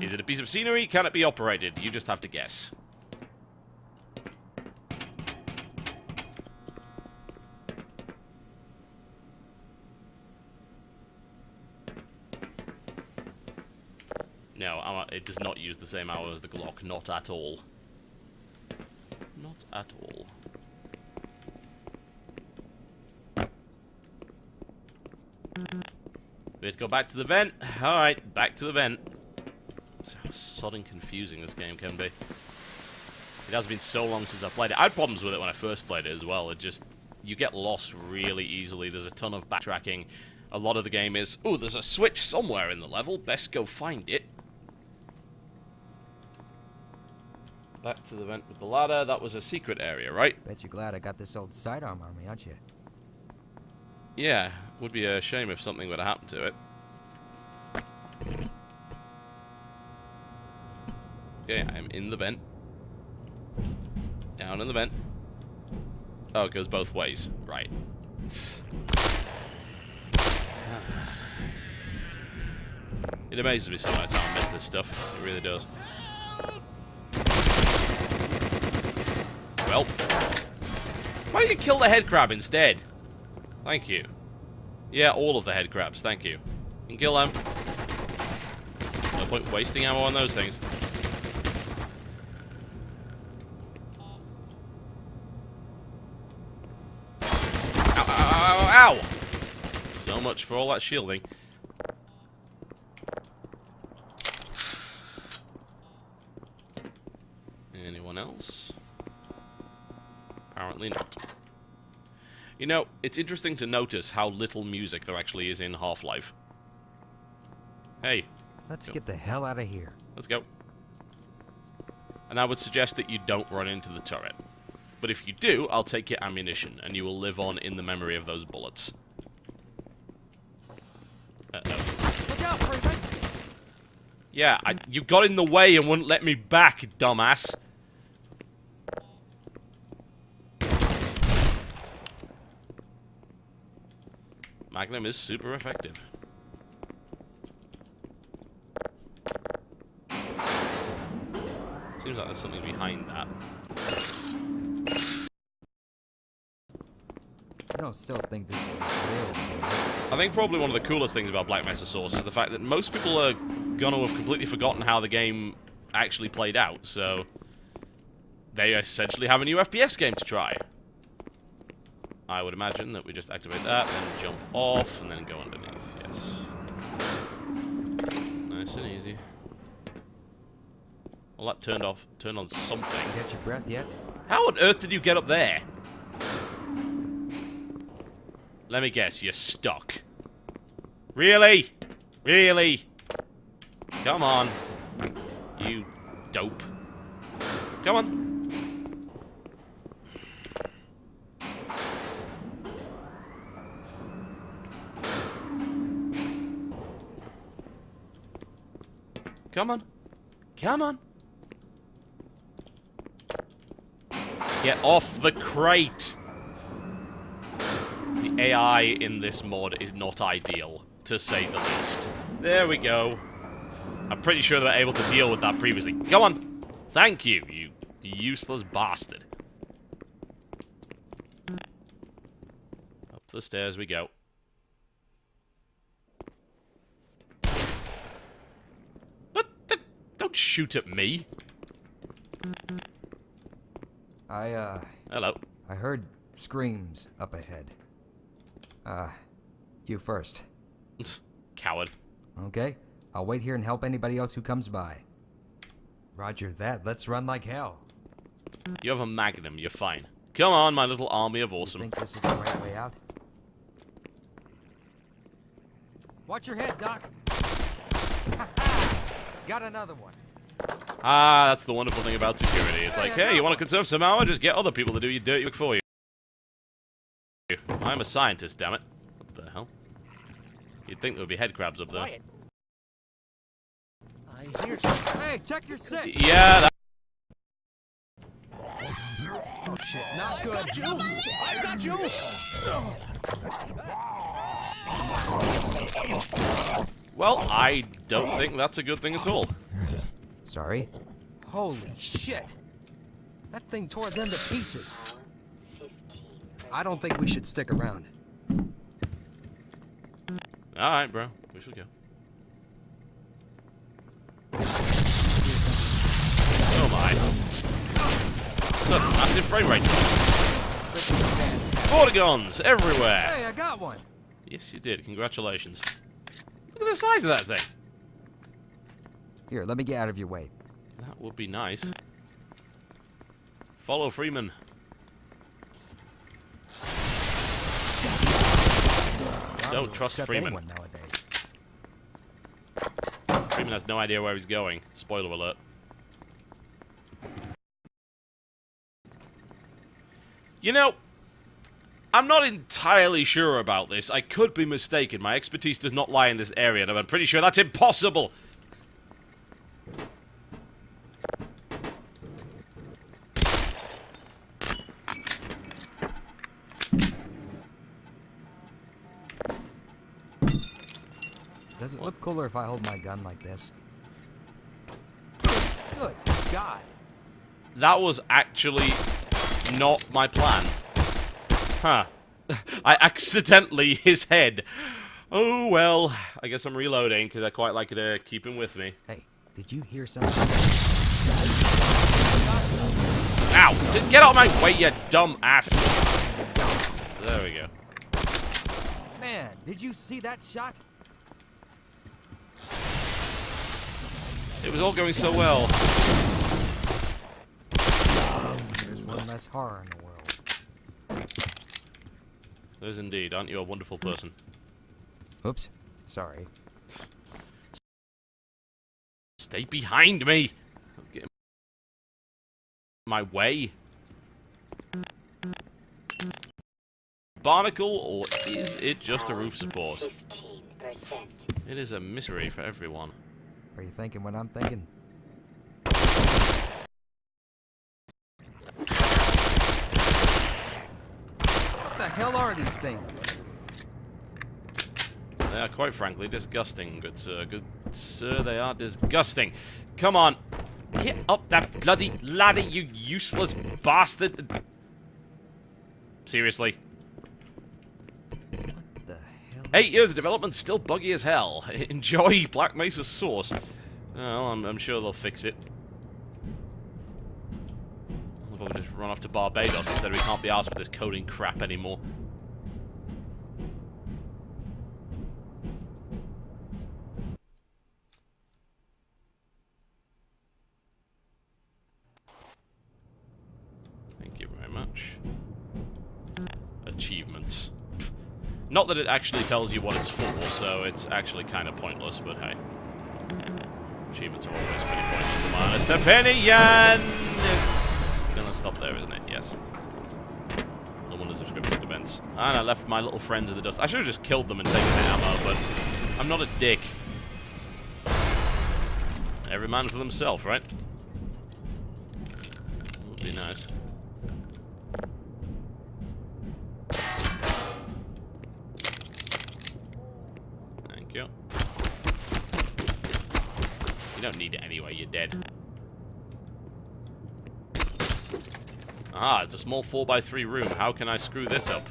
Is it a piece of scenery? Can it be operated? You just have to guess. No, it does not use the same ammo as the Glock. Not at all. Not at all. We have to go back to the vent. Alright, back to the vent. So sodding confusing this game can be. It has been so long since I played it. I had problems with it when I first played it as well. It just... You get lost really easily. There's a ton of backtracking. A lot of the game is, oh, there's a switch somewhere in the level. Best go find it. Back to the vent with the ladder. That was a secret area, right? Bet you're glad I got this old sidearm on me, aren't you? Yeah, would be a shame if something would have happened to it. Okay, I'm in the vent. Down in the vent. Oh, it goes both ways. Right. It amazes me sometimes how I miss this stuff. It really does. Well, why don't you kill the head crab instead? Thank you. Yeah, all of the head crabs, thank you. You can kill them. No point wasting ammo on those things. Ow, ow, ow, ow, ow! So much for all that shielding. else? Apparently not. You know, it's interesting to notice how little music there actually is in Half-Life. Hey. Let's get the hell out of here. Let's go. And I would suggest that you don't run into the turret. But if you do, I'll take your ammunition, and you will live on in the memory of those bullets. Uh-oh. Look out, Freeman! Yeah, you got in the way and wouldn't let me back, dumbass. Magnum is super effective. Seems like there's something behind that. I don't still think this is real. I think probably one of the coolest things about Black Mesa Source is the fact that most people are gonna have completely forgotten how the game actually played out, so they essentially have a new FPS game to try. I would imagine that we just activate that, then jump off, and then go underneath. Yes. Nice and easy. Well, that turned on something. Catch your breath yet? How on earth did you get up there? Let me guess, you're stuck. Really? Really? Come on. You dope. Come on. Come on. Come on. Get off the crate. The AI in this mod is not ideal, to say the least. There we go. I'm pretty sure they were able to deal with that previously. Come on. Thank you, you useless bastard. Up the stairs we go. Don't shoot at me. Hello. I heard screams up ahead. You first. Coward. Okay? I'll wait here and help anybody else who comes by. Roger that. Let's run like hell. You have a magnum. You're fine. Come on, my little army of awesome. You think this is the right way out? Watch your head, Doc. Got another one. Ah, that's the wonderful thing about security. It's like, hey, you want to conserve some ammo? Just get other people to do your dirty work for you. I'm a scientist, damn it. What the hell? You'd think there would be head crabs up there. I hear something. Hey, check your six. Yeah, that... Oh shit, not good. I got you! Well, I don't think that's a good thing at all. Sorry. Holy shit. That thing tore them to pieces. I don't think we should stick around. Alright, bro. We should go. Oh my. Sudden massive frame rate. Portagons everywhere. Hey, I got one. Yes, you did. Congratulations. Look at the size of that thing. Here, let me get out of your way. That would be nice. Follow Freeman. Don't trust Accept Freeman. anyone nowadays. Freeman has no idea where he's going. Spoiler alert. You know, I'm not entirely sure about this. I could be mistaken. My expertise does not lie in this area, and I'm pretty sure that's impossible. Does it look cooler if I hold my gun like this? Good God. That was actually not my plan. Huh. I accidentally his head. Oh, well. I guess I'm reloading, because I quite like to keep him with me. Hey, did you hear something? Ow! Get out of my way, you dumb ass! There we go. Man, did you see that shot? It was all going so well. less horror in the world. There is indeed. Aren't you a wonderful person? Oops. Sorry. Stay behind me! Get in my way. Barnacle, or is it just a roof support? 15%. It is a mystery for everyone. Are you thinking what I'm thinking? What the hell are these things? They are, quite frankly, disgusting, good sir. Good sir, they are disgusting. Come on. Get up that bloody ladder, you useless bastard. Seriously. What the hell? 8 years of development, still buggy as hell. Enjoy Black Mesa's sauce. Well, I'm sure they'll fix it. We'll probably just run off to Barbados instead. We can't be asked with this coding crap anymore. Thank you very much. Achievements. Not that it actually tells you what it's for, so it's actually kind of pointless, but hey. Achievements are always pretty pointless, in my honest opinion! It's gonna stop there, isn't it? Yes. No wonders of scripted events. And I left my little friends in the dust. I should have just killed them and taken their ammo, but I'm not a dick. Every man for themselves, right? Would be nice. Thank you. You don't need it anyway, you're dead. Ah, it's a small 4x3 room. How can I screw this up?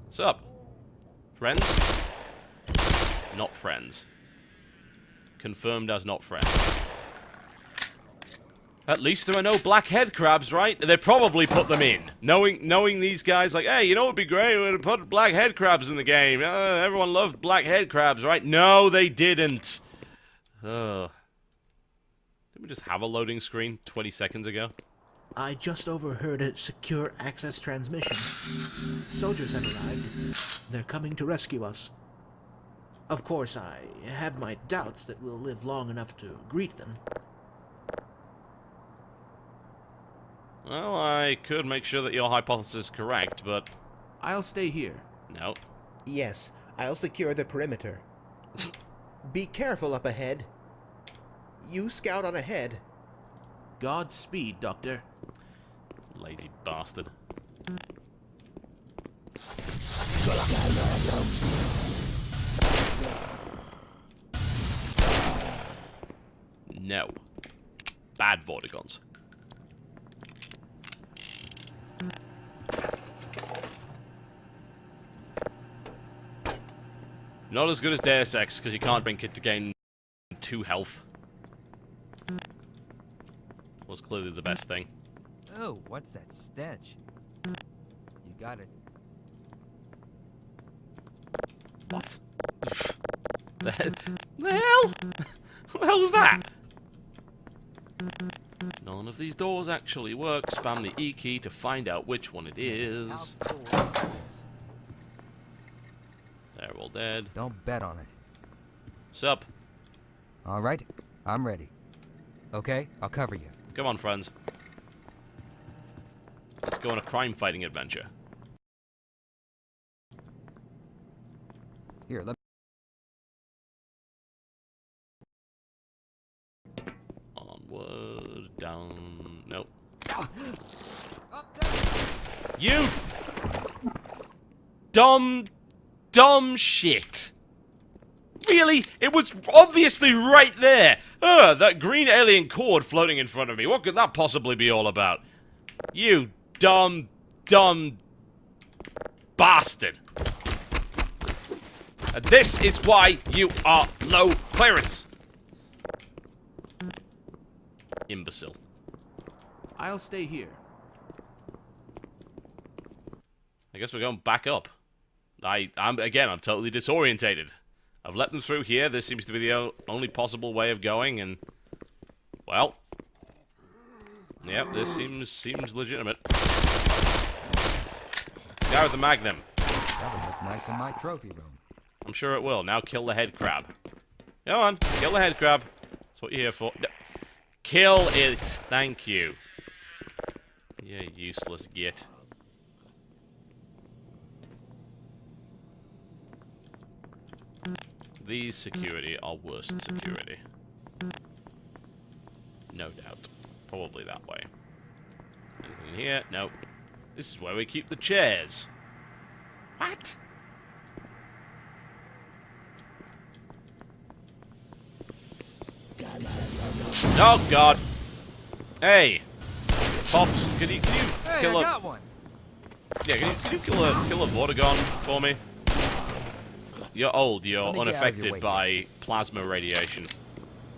Sup? Friends? Not friends. Confirmed as not friends. At least there are no black head crabs, right? They probably put them in. Knowing these guys, like, hey, you know what would be great? We'd put black head crabs in the game. Everyone loved black head crabs, right? No, they didn't. Didn't we just have a loading screen 20 seconds ago? I just overheard a secure access transmission. Soldiers have arrived. They're coming to rescue us. Of course, I have my doubts that we'll live long enough to greet them. Well, I could make sure that your hypothesis is correct, but... I'll stay here. No. Yes, I'll secure the perimeter. Be careful up ahead. You scout on ahead. Godspeed, Doctor. Lazy bastard. No. Bad Vortigons. Not as good as Deus Ex, because you can't drink it to gain 2 health. Was clearly the best thing. Oh, what's that stench? You got it. What? The hell? What the hell was that? None of these doors actually work. Spam the E key to find out which one it is. They're all dead. Don't bet on it. Sup? All right, I'm ready. Okay, I'll cover you. Come on, friends. Let's go on a crime-fighting adventure. Here, let Onward, down... Nope. Up there. You! Dumb shit. Really? It was obviously right there. That green alien cord floating in front of me. What could that possibly be all about? You dumb bastard. And this is why you are low clearance. Imbecile. I'll stay here. I guess we're going back up. I'm totally disorientated. I've let them through here. This seems to be the only possible way of going, and... well... yep, this seems legitimate. Guy with the magnum. That would look nice in my trophy room. I'm sure it will. Now kill the head crab. Come on, kill the head crab. That's what you're here for. No. Kill it. Thank you. You useless git. These security are worse than security. No doubt. Probably that way. Anything in here? Nope. This is where we keep the chairs. What? Oh God! Hey, Pops, can you Hey, kill I a? got one. Yeah, can you kill a Vortigaunt for me? You're old. You're Let me get out of your unaffected way. by plasma radiation,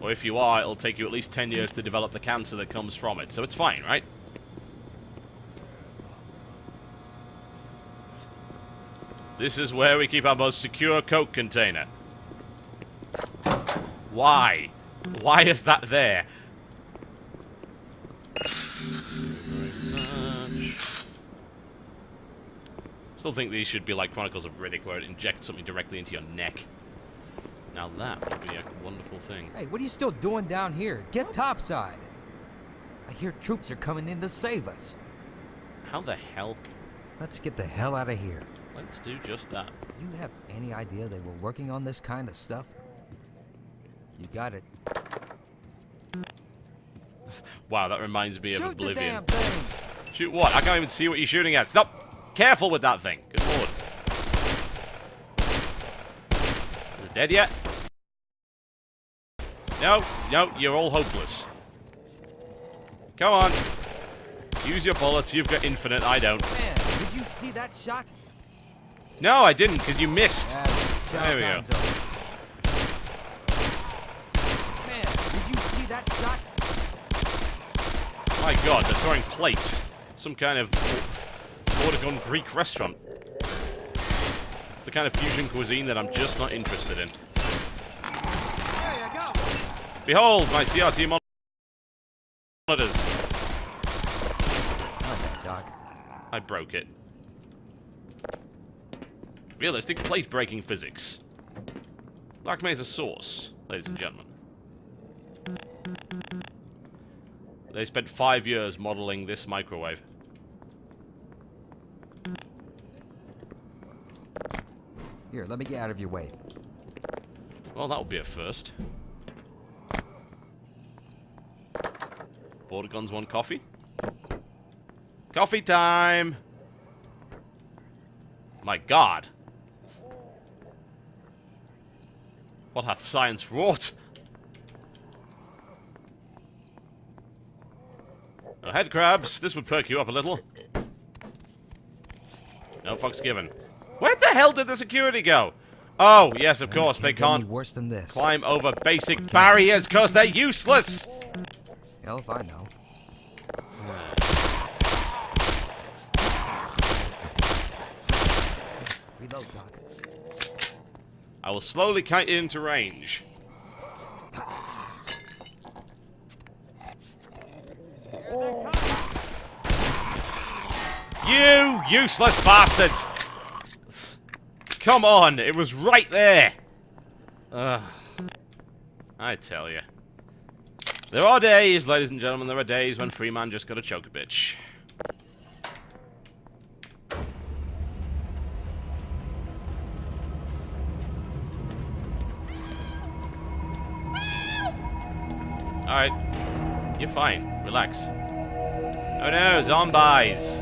or if you are, it'll take you at least 10 years to develop the cancer that comes from it. So it's fine, right? This is where we keep our most secure Coke container. Why? Why is that there? Still think these should be like Chronicles of Riddick, where it injects something directly into your neck. Now that would be a wonderful thing. Hey, what are you still doing down here? Get topside. I hear troops are coming in to save us. How the hell? Let's get the hell out of here. Let's do just that. You have any idea they were working on this kind of stuff? You got it. Wow, that reminds me of Shoot the Oblivion. damn thing! Shoot what? I can't even see what you're shooting at. Stop! Careful with that thing. Good lord. Is it dead yet? No, no, you're all hopeless. Come on. Use your bullets. You've got infinite. I don't. Man, did you see that shot? No, I didn't, because you missed. There we go. Man, did you see that shot? My God, they're throwing plates. Some kind of Vortigaunt Greek restaurant. It's the kind of fusion cuisine that I'm just not interested in. Hey, I got one. Behold, my CRT monitors. Oh, Doc. I broke it. Realistic plate-breaking physics. Black Mesa source, ladies and gentlemen. They spent 5 years modeling this microwave. Here, let me get out of your way. Well, that would be a first. Vortigaunt's want coffee? Coffee time! My God! What hath science wrought? Oh, head crabs, this would perk you up a little. No fucks given. Where the hell did the security go? Oh, yes, of course, they Get any can't worse than this. climb over basic barriers because they're useless! Hell if I know. Reload, Doc. I will slowly kite it into range. You useless bastards! Come on, it was right there! I tell you. There are days, ladies and gentlemen, there are days when Freeman just gotta choke a bitch. Alright. You're fine. Relax. Oh no, zombies!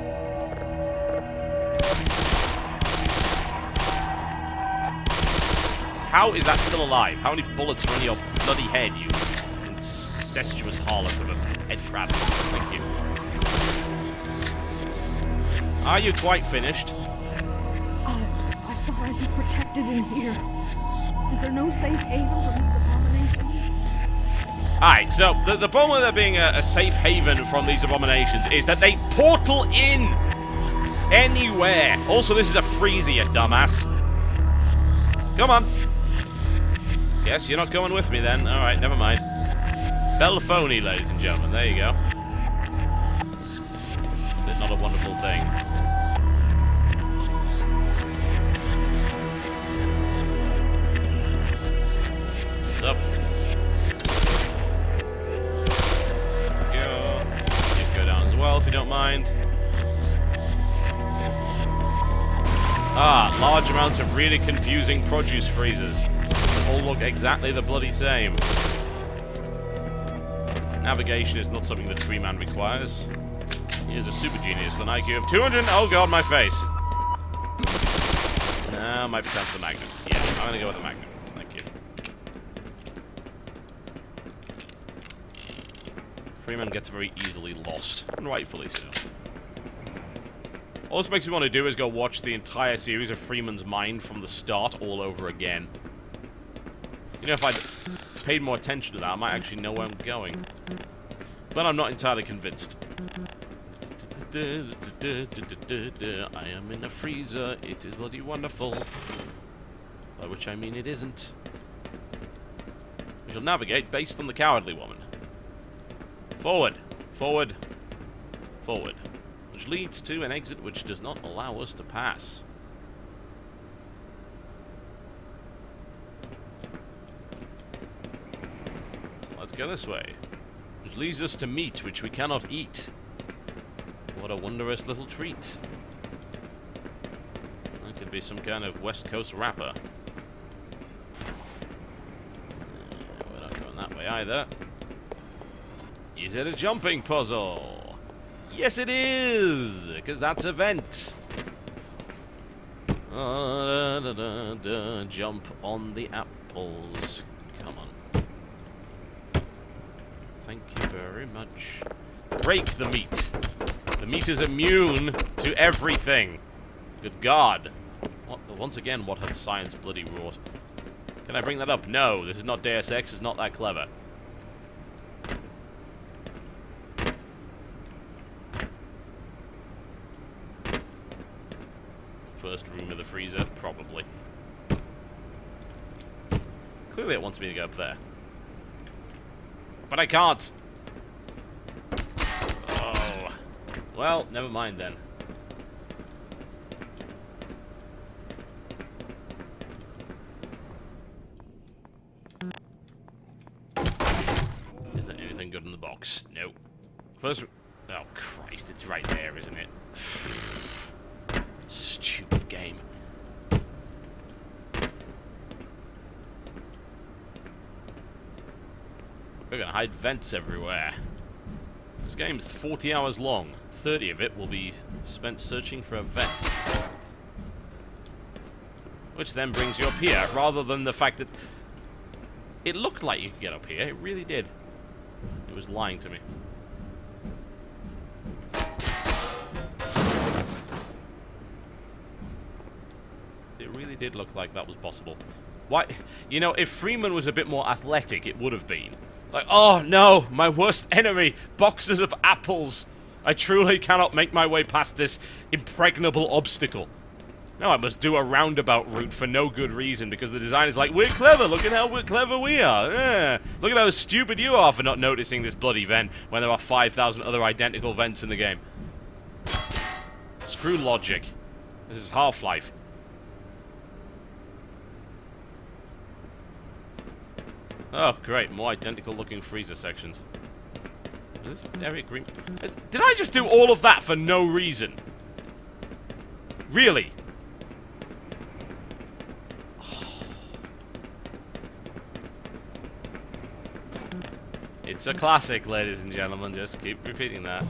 How is that still alive? How many bullets are in your bloody head, you incestuous harlot of a head crab? Thank you. Are you quite finished? I thought I'd be protected in here. Is there no safe haven from these abominations? Alright, so the problem with there being a safe haven from these abominations is that they portal in anywhere. Also, this is a freezer, you dumbass. Come on. Guess you're not going with me then. Alright, never mind. Belphony, ladies and gentlemen. There you go. Is it not a wonderful thing? What's up? Go down as well if you don't mind. Ah, large amounts of really confusing produce freezers. All look exactly the bloody same. Navigation is not something that Freeman requires. He is a super genius with an IQ of 200. Oh god, my face. No, might be time for the Magnum. Yeah, I'm gonna go with the Magnum. Thank you. Freeman gets very easily lost, and rightfully so. All this makes me want to do is go watch the entire series of Freeman's Mind from the start all over again. You know, if I'd paid more attention to that, I might actually know where I'm going. But I'm not entirely convinced. I am in a freezer, it is bloody wonderful. By which I mean it isn't. We shall navigate based on the cowardly woman. Forward, forward, forward. Which leads to an exit which does not allow us to pass. So let's go this way. Which leads us to meat which we cannot eat. What a wondrous little treat. That could be some kind of West Coast rapper. We're not going that way either. Is it a jumping puzzle? Yes, it is! Because that's a vent. Jump on the apples. Come on. Thank you very much. Break the meat. The meat is immune to everything. Good God. Once again, what hath science bloody wrought? Can I bring that up? No, this is not Deus Ex. It's not that clever. First room of the freezer, probably. Clearly it wants me to go up there. But I can't! Oh. Well, never mind then. Is there anything good in the box? No. First... Oh, Christ, it's right there, isn't it? Stupid game. We're gonna hide vents everywhere. This game's 40 hours long. 30 of it will be spent searching for a vent. Which then brings you up here, rather than the fact that it looked like you could get up here. It really did. It was lying to me. It really did look like that was possible. Why? You know, if Freeman was a bit more athletic, it would have been. Like, oh no, my worst enemy, boxes of apples. I truly cannot make my way past this impregnable obstacle. No, I must do a roundabout route for no good reason, because the designer's like, we're clever, look at how clever we are. Yeah. Look at how stupid you are for not noticing this bloody vent when there are 5,000 other identical vents in the game. Screw logic. This is Half-Life. Oh, great. More identical-looking freezer sections. Is this area green? Did I just do all of that for no reason? Really? It's a classic, ladies and gentlemen. Just keep repeating that.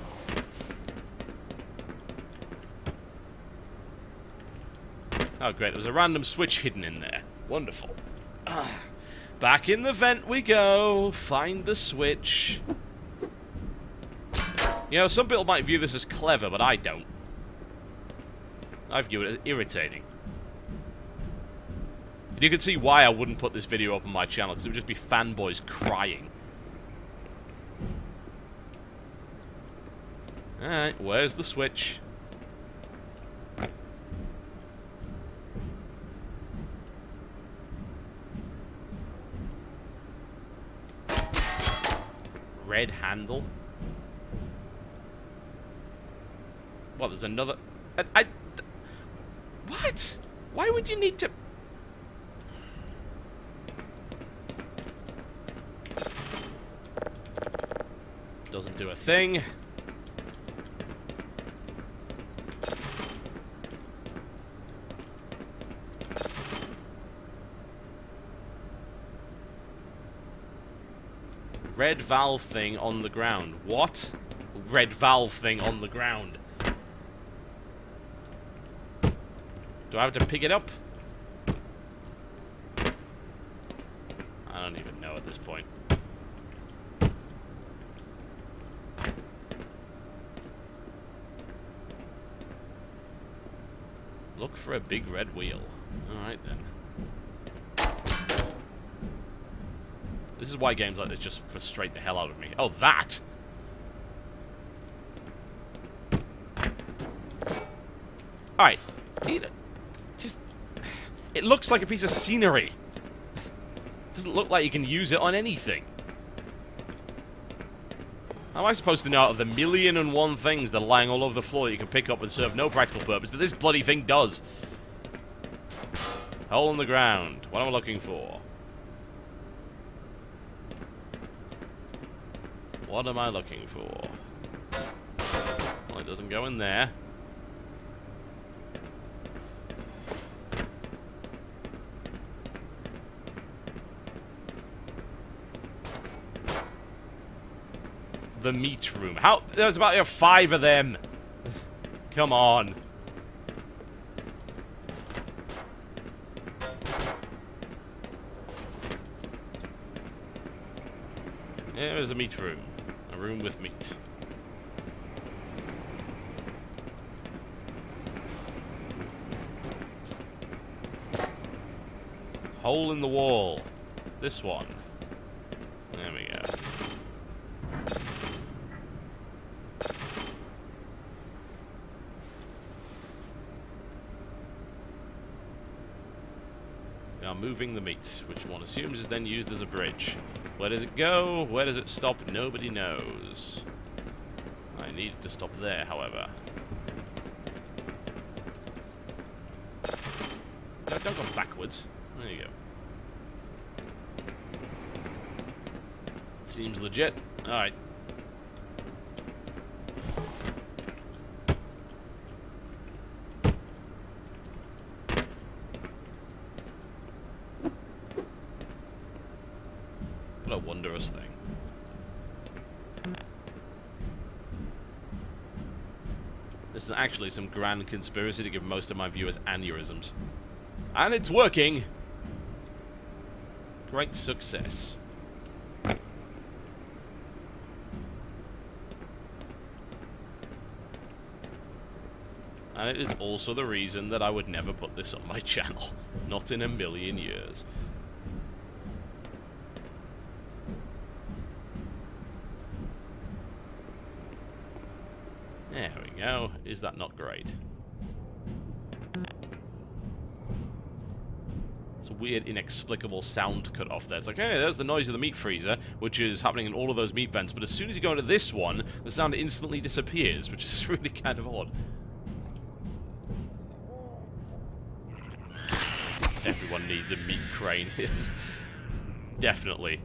Oh, great. There was a random switch hidden in there. Wonderful. Back in the vent we go. Find the switch. You know, some people might view this as clever, but I don't. I view it as irritating. You can see why I wouldn't put this video up on my channel, because it would just be fanboys crying. Alright, where's the switch? Red handle? Well, there's another... What? Why would you need to... Doesn't do a thing. Red valve thing on the ground. What? Red valve thing on the ground. Do I have to pick it up? I don't even know at this point. Look for a big red wheel. Alright then. This is why games like this just frustrate the hell out of me. Oh, that! Alright. It looks like a piece of scenery. Doesn't look like you can use it on anything. How am I supposed to know out of the 1,000,001 things that are lying all over the floor that you can pick up and serve no practical purpose that this bloody thing does? Hole in the ground. What am I looking for? What am I looking for? Well, it doesn't go in there. The meat room. How? There's about 5 of them. Come on. There's the meat room. A room with meat. Hole in the wall. This one. There we go. Now moving the meat, which one assumes is then used as a bridge. Where does it go? Where does it stop? Nobody knows. I need it to stop there, however. No, don't go backwards. There you go. Seems legit. Alright. What a wondrous thing. This is actually some grand conspiracy to give most of my viewers aneurysms. And it's working! Great success. And it is also the reason that I would never put this on my channel. Not in a million years. There we go. Is that not great? It's a weird, inexplicable sound cut off there. It's like, hey, there's the noise of the meat freezer, which is happening in all of those meat vents, but as soon as you go into this one, the sound instantly disappears, which is really kind of odd. Everyone needs a meat crane. Yes. Definitely.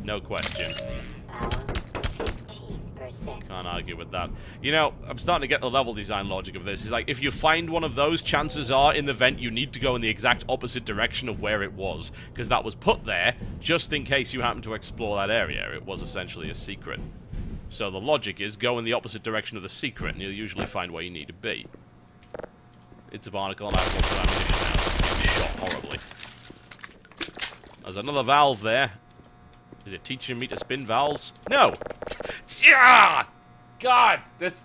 No question. Can't argue with that. You know, I'm starting to get the level design logic of this. It's like, if you find one of those, chances are, in the vent, you need to go in the exact opposite direction of where it was. Because that was put there, just in case you happen to explore that area. It was essentially a secret. So the logic is, go in the opposite direction of the secret, and you'll usually find where you need to be. It's a barnacle, and I have lots of ammunition now, so it's getting shot horribly. There's another valve there. Is it teaching me to spin valves? No! Yeah! God, this...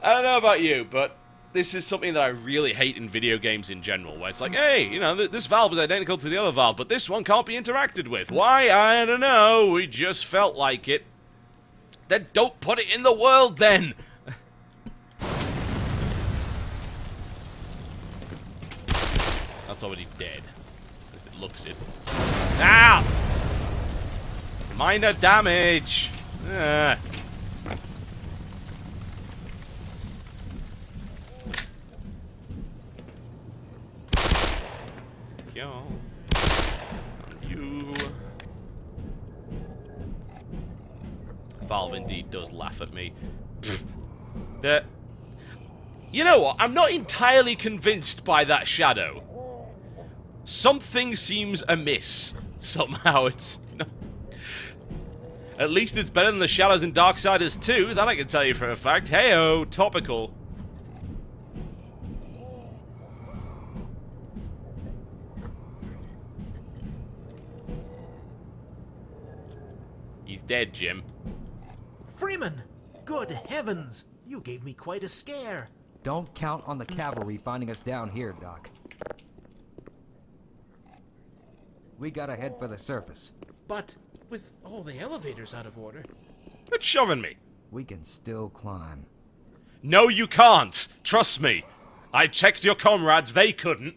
I don't know about you, but this is something that I really hate in video games in general, where it's like, hey, you know, this valve is identical to the other valve, but this one can't be interacted with. Why? I don't know. We just felt like it. Then don't put it in the world, then! That's already dead. As it looks it. Ah! Minor damage. Ah. Yo. You. Valve indeed does laugh at me. You know what? I'm not entirely convinced by that shadow. Something seems amiss. Somehow it's not... At least it's better than the shadows in Darksiders 2, that I can tell you for a fact. Hey-oh, topical. He's dead, Jim. Freeman! Good heavens! You gave me quite a scare. Don't count on the cavalry finding us down here, Doc. We gotta head for the surface. But with all the elevators out of order... Quit shoving me. We can still climb. No, you can't. Trust me. I checked your comrades. They couldn't.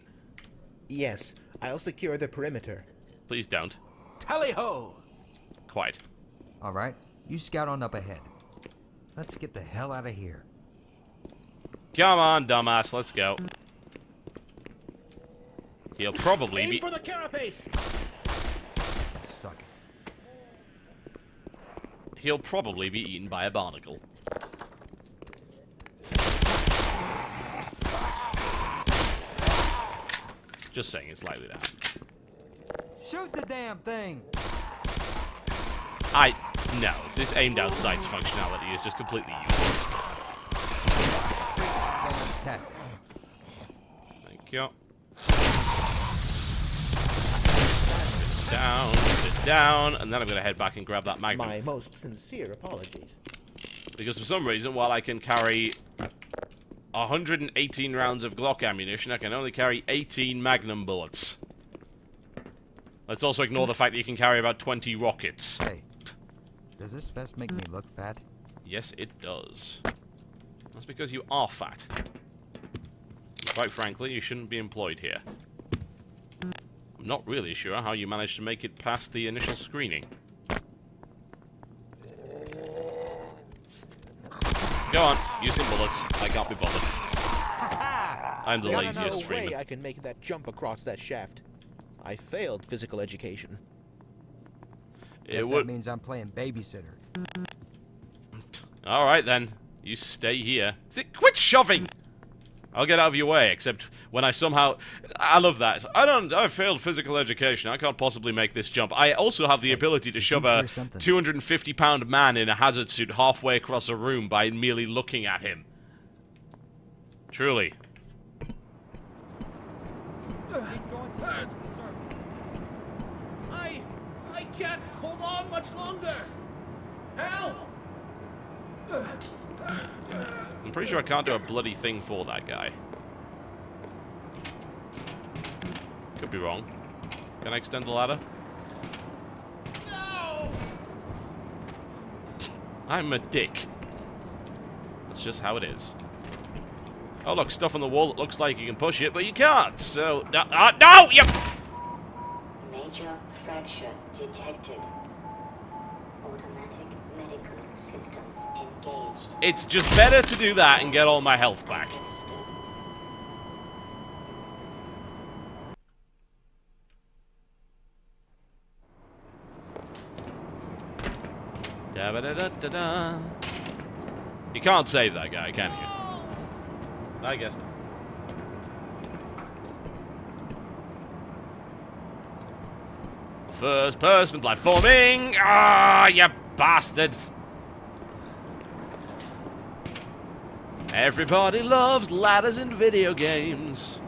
Yes, I'll secure the perimeter. Please don't. Tally-ho! Quite. All right, you scout on up ahead. Let's get the hell out of here. Come on, dumbass. Let's go. He'll probably Aim be... for the carapace! Suck it. He'll probably be eaten by a barnacle. Just saying, it's likely that. Shoot the damn thing! No, this aim down sights functionality is just completely useless. Fantastic. Thank you. Sit down, and then I'm going to head back and grab that magnum. My most sincere apologies. Because for some reason, while I can carry 118 rounds of Glock ammunition, I can only carry 18 magnum bullets. Let's also ignore the fact that you can carry about 20 rockets. Hey, does this vest make me look fat? Yes, it does. That's because you are fat. Quite frankly, you shouldn't be employed here. I'm not really sure how you managed to make it past the initial screening. Go on, use some bullets. I can't be bothered. I'm the laziest There's no Freeman. way I can make that jump across that shaft. I failed physical education. Guess that means I'm playing babysitter. Alright then. You stay here. Quit shoving! I'll get out of your way, except when I somehow... I love that. I failed physical education. I can't possibly make this jump. I also have the ability to shove a 250-pound man in a hazard suit halfway across a room by merely looking at him. Truly. Keep going towards the surface. I can't hold on much longer! Help! I'm pretty sure I can't do a bloody thing for that guy. Could be wrong. Can I extend the ladder? No! I'm a dick. That's just how it is. Oh look, stuff on the wall that looks like you can push it, but you can't, so... no! You... Major fracture detected. Automatic medical systems engaged. It's just better to do that and get all my health back. Understood. Da-ba-da-da-da-da. You can't save that guy, can you? I guess not. First person platforming! Ah, you bastards! Everybody loves ladders in video games.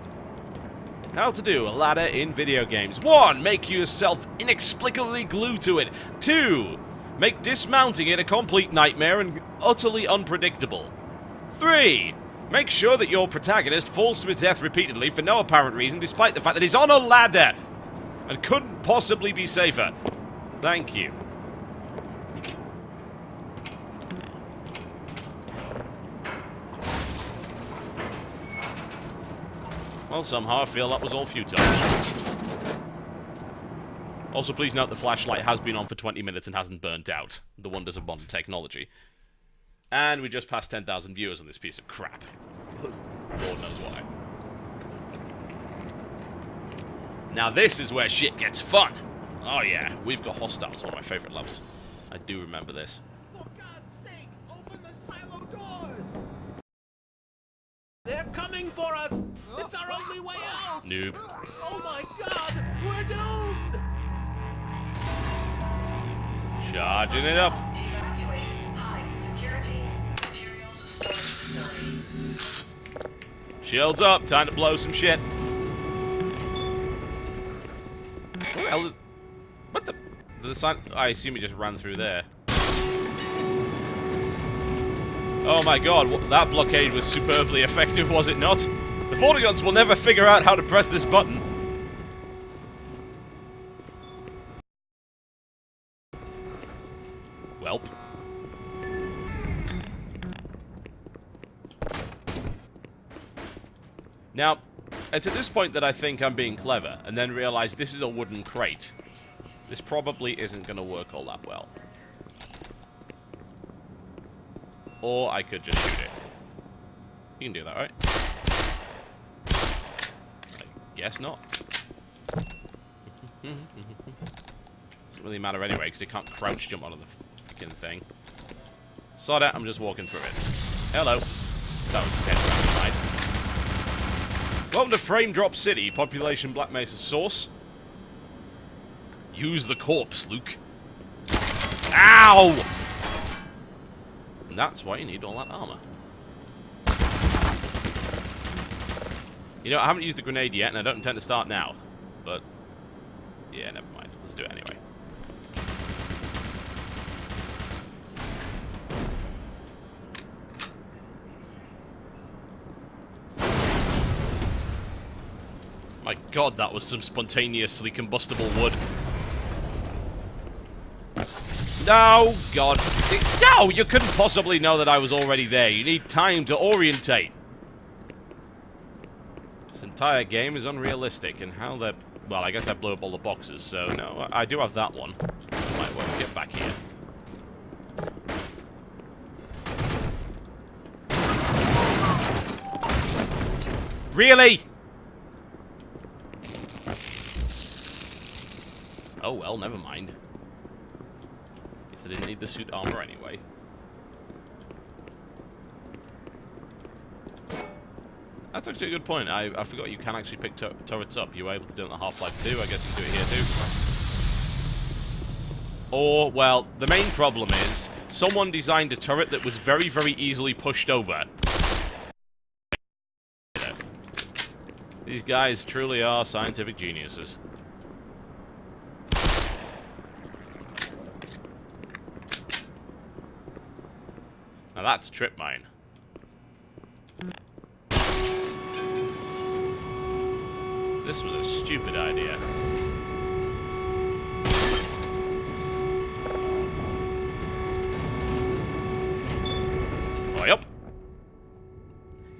How to do a ladder in video games. 1. Make yourself inexplicably glued to it. 2. Make dismounting it a complete nightmare and utterly unpredictable. 3. Make sure that your protagonist falls to his death repeatedly for no apparent reason, despite the fact that he's on a ladder and couldn't possibly be safer. Thank you. Well, somehow I feel that was all futile. Also, please note the flashlight has been on for 20 minutes and hasn't burnt out. The wonders of modern technology. And we just passed 10,000 viewers on this piece of crap. Lord knows why. Now this is where shit gets fun. Oh yeah, we've got hostiles, one of my favorite levels. I do remember this. For God's sake, open the silo doors! They're coming for us! It's our only way out! Noob. Oh my God! We're doomed! Charging it up. Shields up, time to blow some shit. What the hell? What the? The sign? I assume he just ran through there. Oh my god, that blockade was superbly effective, was it not? The Vortigaunts will never figure out how to press this button. Welp. Now, it's at this point that I think I'm being clever, and then realize this is a wooden crate. This probably isn't going to work all that well. Or I could just shoot it. You can do that, right? I guess not. Doesn't really matter anyway, because it can't crouch jump onto the fucking thing. Sod it, I'm just walking through it. Hello. That was dead round side. Welcome to Frame Drop City, population Black Mesa source. Use the corpse, Luke. Ow! And that's why you need all that armor. You know, I haven't used the grenade yet, and I don't intend to start now. But, yeah, never mind. Let's do it anyway. My god, that was some spontaneously combustible wood. No, God. No, you couldn't possibly know that I was already there. You need time to orientate. This entire game is unrealistic, and how the... Well, I guess I blew up all the boxes, so no, I do have that one. That might work. Get back here. Really? Oh well, never mind. Guess I didn't need the suit armor anyway. That's actually a good point. I forgot you can actually pick turrets up. You were able to do it in the Half-Life 2. I guess you can do it here too. Or, well, the main problem is someone designed a turret that was very, very easily pushed over. These guys truly are scientific geniuses. Now that's a trip mine. This was a stupid idea. Oh, yep.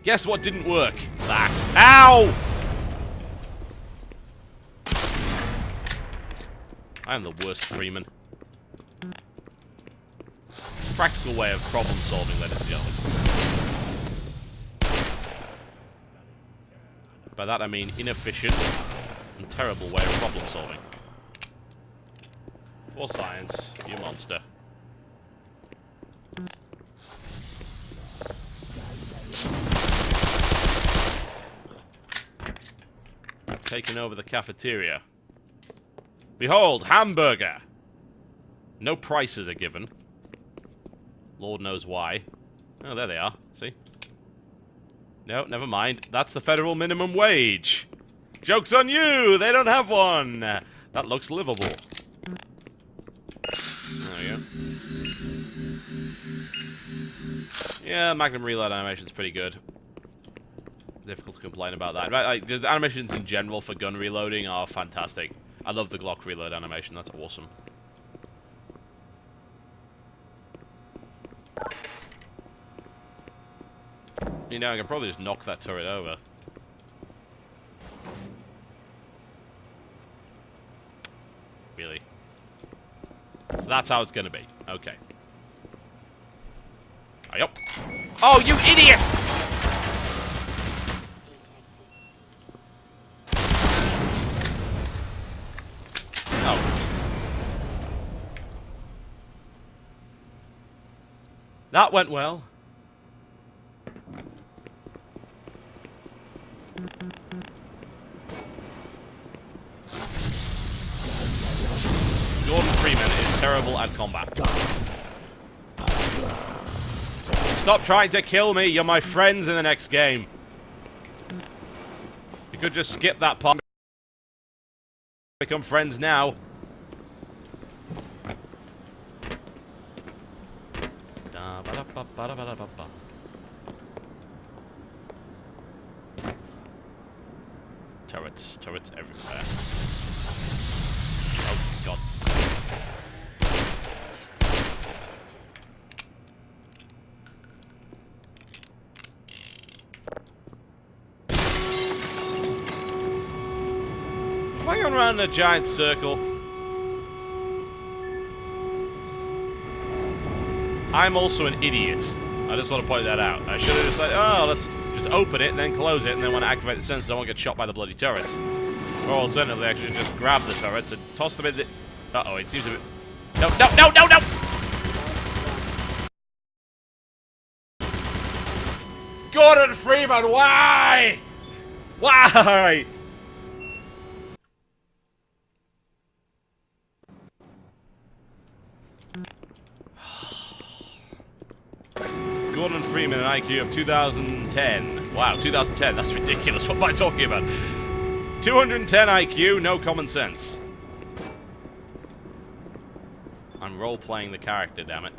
Guess what didn't work? That. Ow! I am the worst Freeman. Practical way of problem solving, ladies and gentlemen. By that I mean inefficient and terrible way of problem solving. For science, you monster. Taking over the cafeteria. Behold, hamburger! No prices are given. Lord knows why. Oh, there they are. See? No, never mind. That's the federal minimum wage. Joke's on you! They don't have one! That looks livable. There we go. Yeah, Magnum reload animation's pretty good. Difficult to complain about that. Like, the animations in general for gun reloading are fantastic. I love the Glock reload animation. That's awesome. You know, I can probably just knock that turret over. Really? So that's how it's gonna be. Okay. Yup. Oh, you idiot! Oh. That went well. Gordon Freeman is terrible at combat. Stop trying to kill me. You're my friends in the next game. You could just skip that part. Become friends now. Turrets everywhere. Oh god. Am I going around in a giant circle? I'm also an idiot. I just want to point that out. I should have just like, oh, let's just open it and then close it, and then when I activate the sensors, I won't get shot by the bloody turrets. Or alternatively, I should just grab the turrets and toss them in the... Uh-oh, it seems a bit... No, no, no, no, no! Gordon Freeman, why? Why? Gordon Freeman, an IQ of 2010. Wow, 2010, that's ridiculous. What am I talking about? 210 IQ, no common sense. I'm role-playing the character, damn it.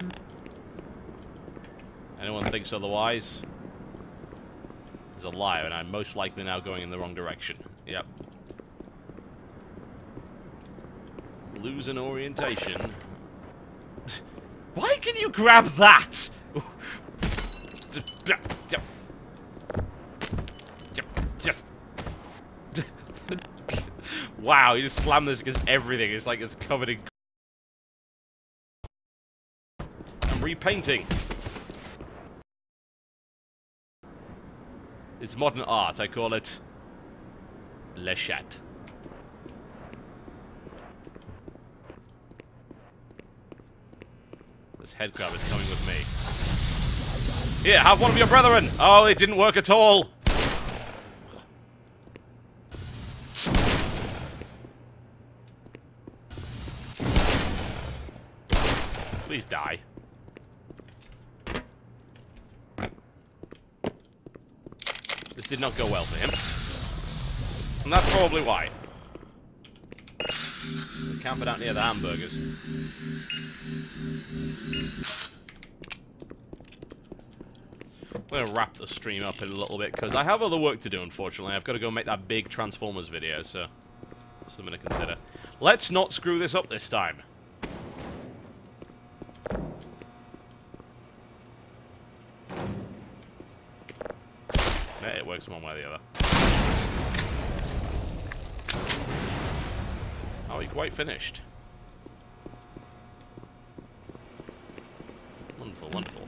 Anyone thinks otherwise? Is a liar, and I'm most likely now going in the wrong direction. Yep. Losing orientation. Why can you grab that? Just. Wow, you just slam this against everything. It's like it's covered in. I'm repainting. It's modern art. I call it Le Chat. This head crab is coming with me. Here, have one of your brethren! Oh, it didn't work at all! Please die. This did not go well for him. And that's probably why. We're camping out near the hamburgers. I'm going to wrap the stream up in a little bit, because I have other work to do, unfortunately. I've got to go make that big Transformers video, so something to consider. Let's not screw this up this time. Yeah, it works one way or the other. Oh, you're quite finished. Wonderful, wonderful.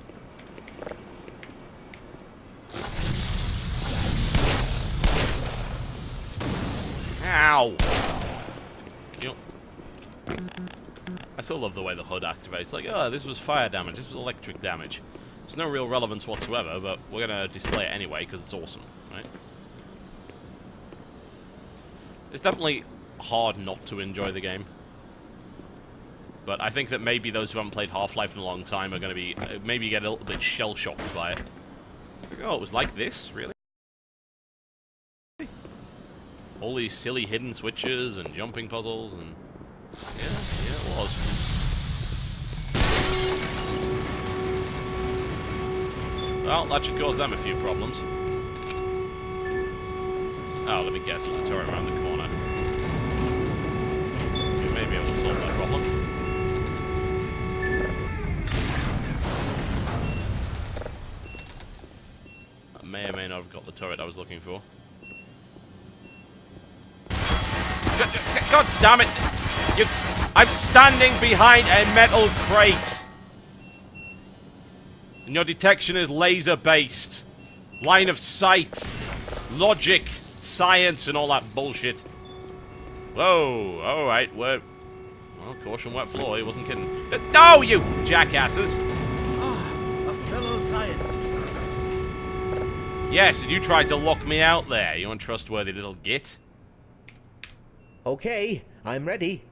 Ow! Yep. I still love the way the HUD activates. Like, oh, this was fire damage, this was electric damage. There's no real relevance whatsoever, but we're gonna display it anyway because it's awesome, right? It's definitely hard not to enjoy the game. But I think that maybe those who haven't played Half-Life in a long time are going to be, maybe get a little bit shell-shocked by it. Like, oh, it was like this? Really? All these silly hidden switches and jumping puzzles and... Yeah, it was. Well, that should cause them a few problems. Oh, let me guess, there's a turret around the corner. Maybe I will solve that problem. I may or may not have got the turret I was looking for. God damn it! You... I'm standing behind a metal crate. And your detection is laser-based. Line of sight. Logic. Science and all that bullshit. Whoa. Alright. Well, caution wet floor. He wasn't kidding. No, you jackasses. A fellow scientist. Yes, and you tried to lock me out there, you untrustworthy little git. Okay, I'm ready.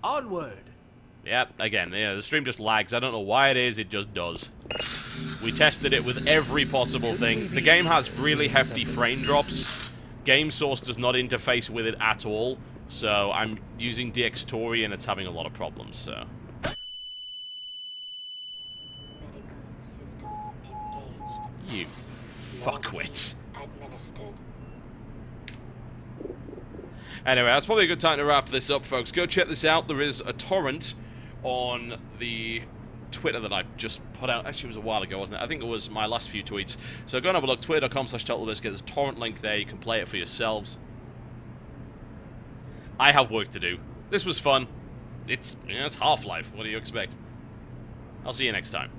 Onward! Yep, again, yeah, the stream just lags. I don't know why it is, it just does. We tested it with every possible thing. The game has really hefty frame drops. Game Source does not interface with it at all. So I'm using DxTory and it's having a lot of problems, so... Medical systems engaged. You fuckwits. Administered. Anyway, that's probably a good time to wrap this up, folks. Go check this out. There is a torrent on the Twitter that I just put out. Actually, it was a while ago, wasn't it? I think it was my last few tweets. So go and have a look. Twitter.com/TotalBiscuit. There's a torrent link there. You can play it for yourselves. I have work to do. This was fun. It's Half-Life. What do you expect? I'll see you next time.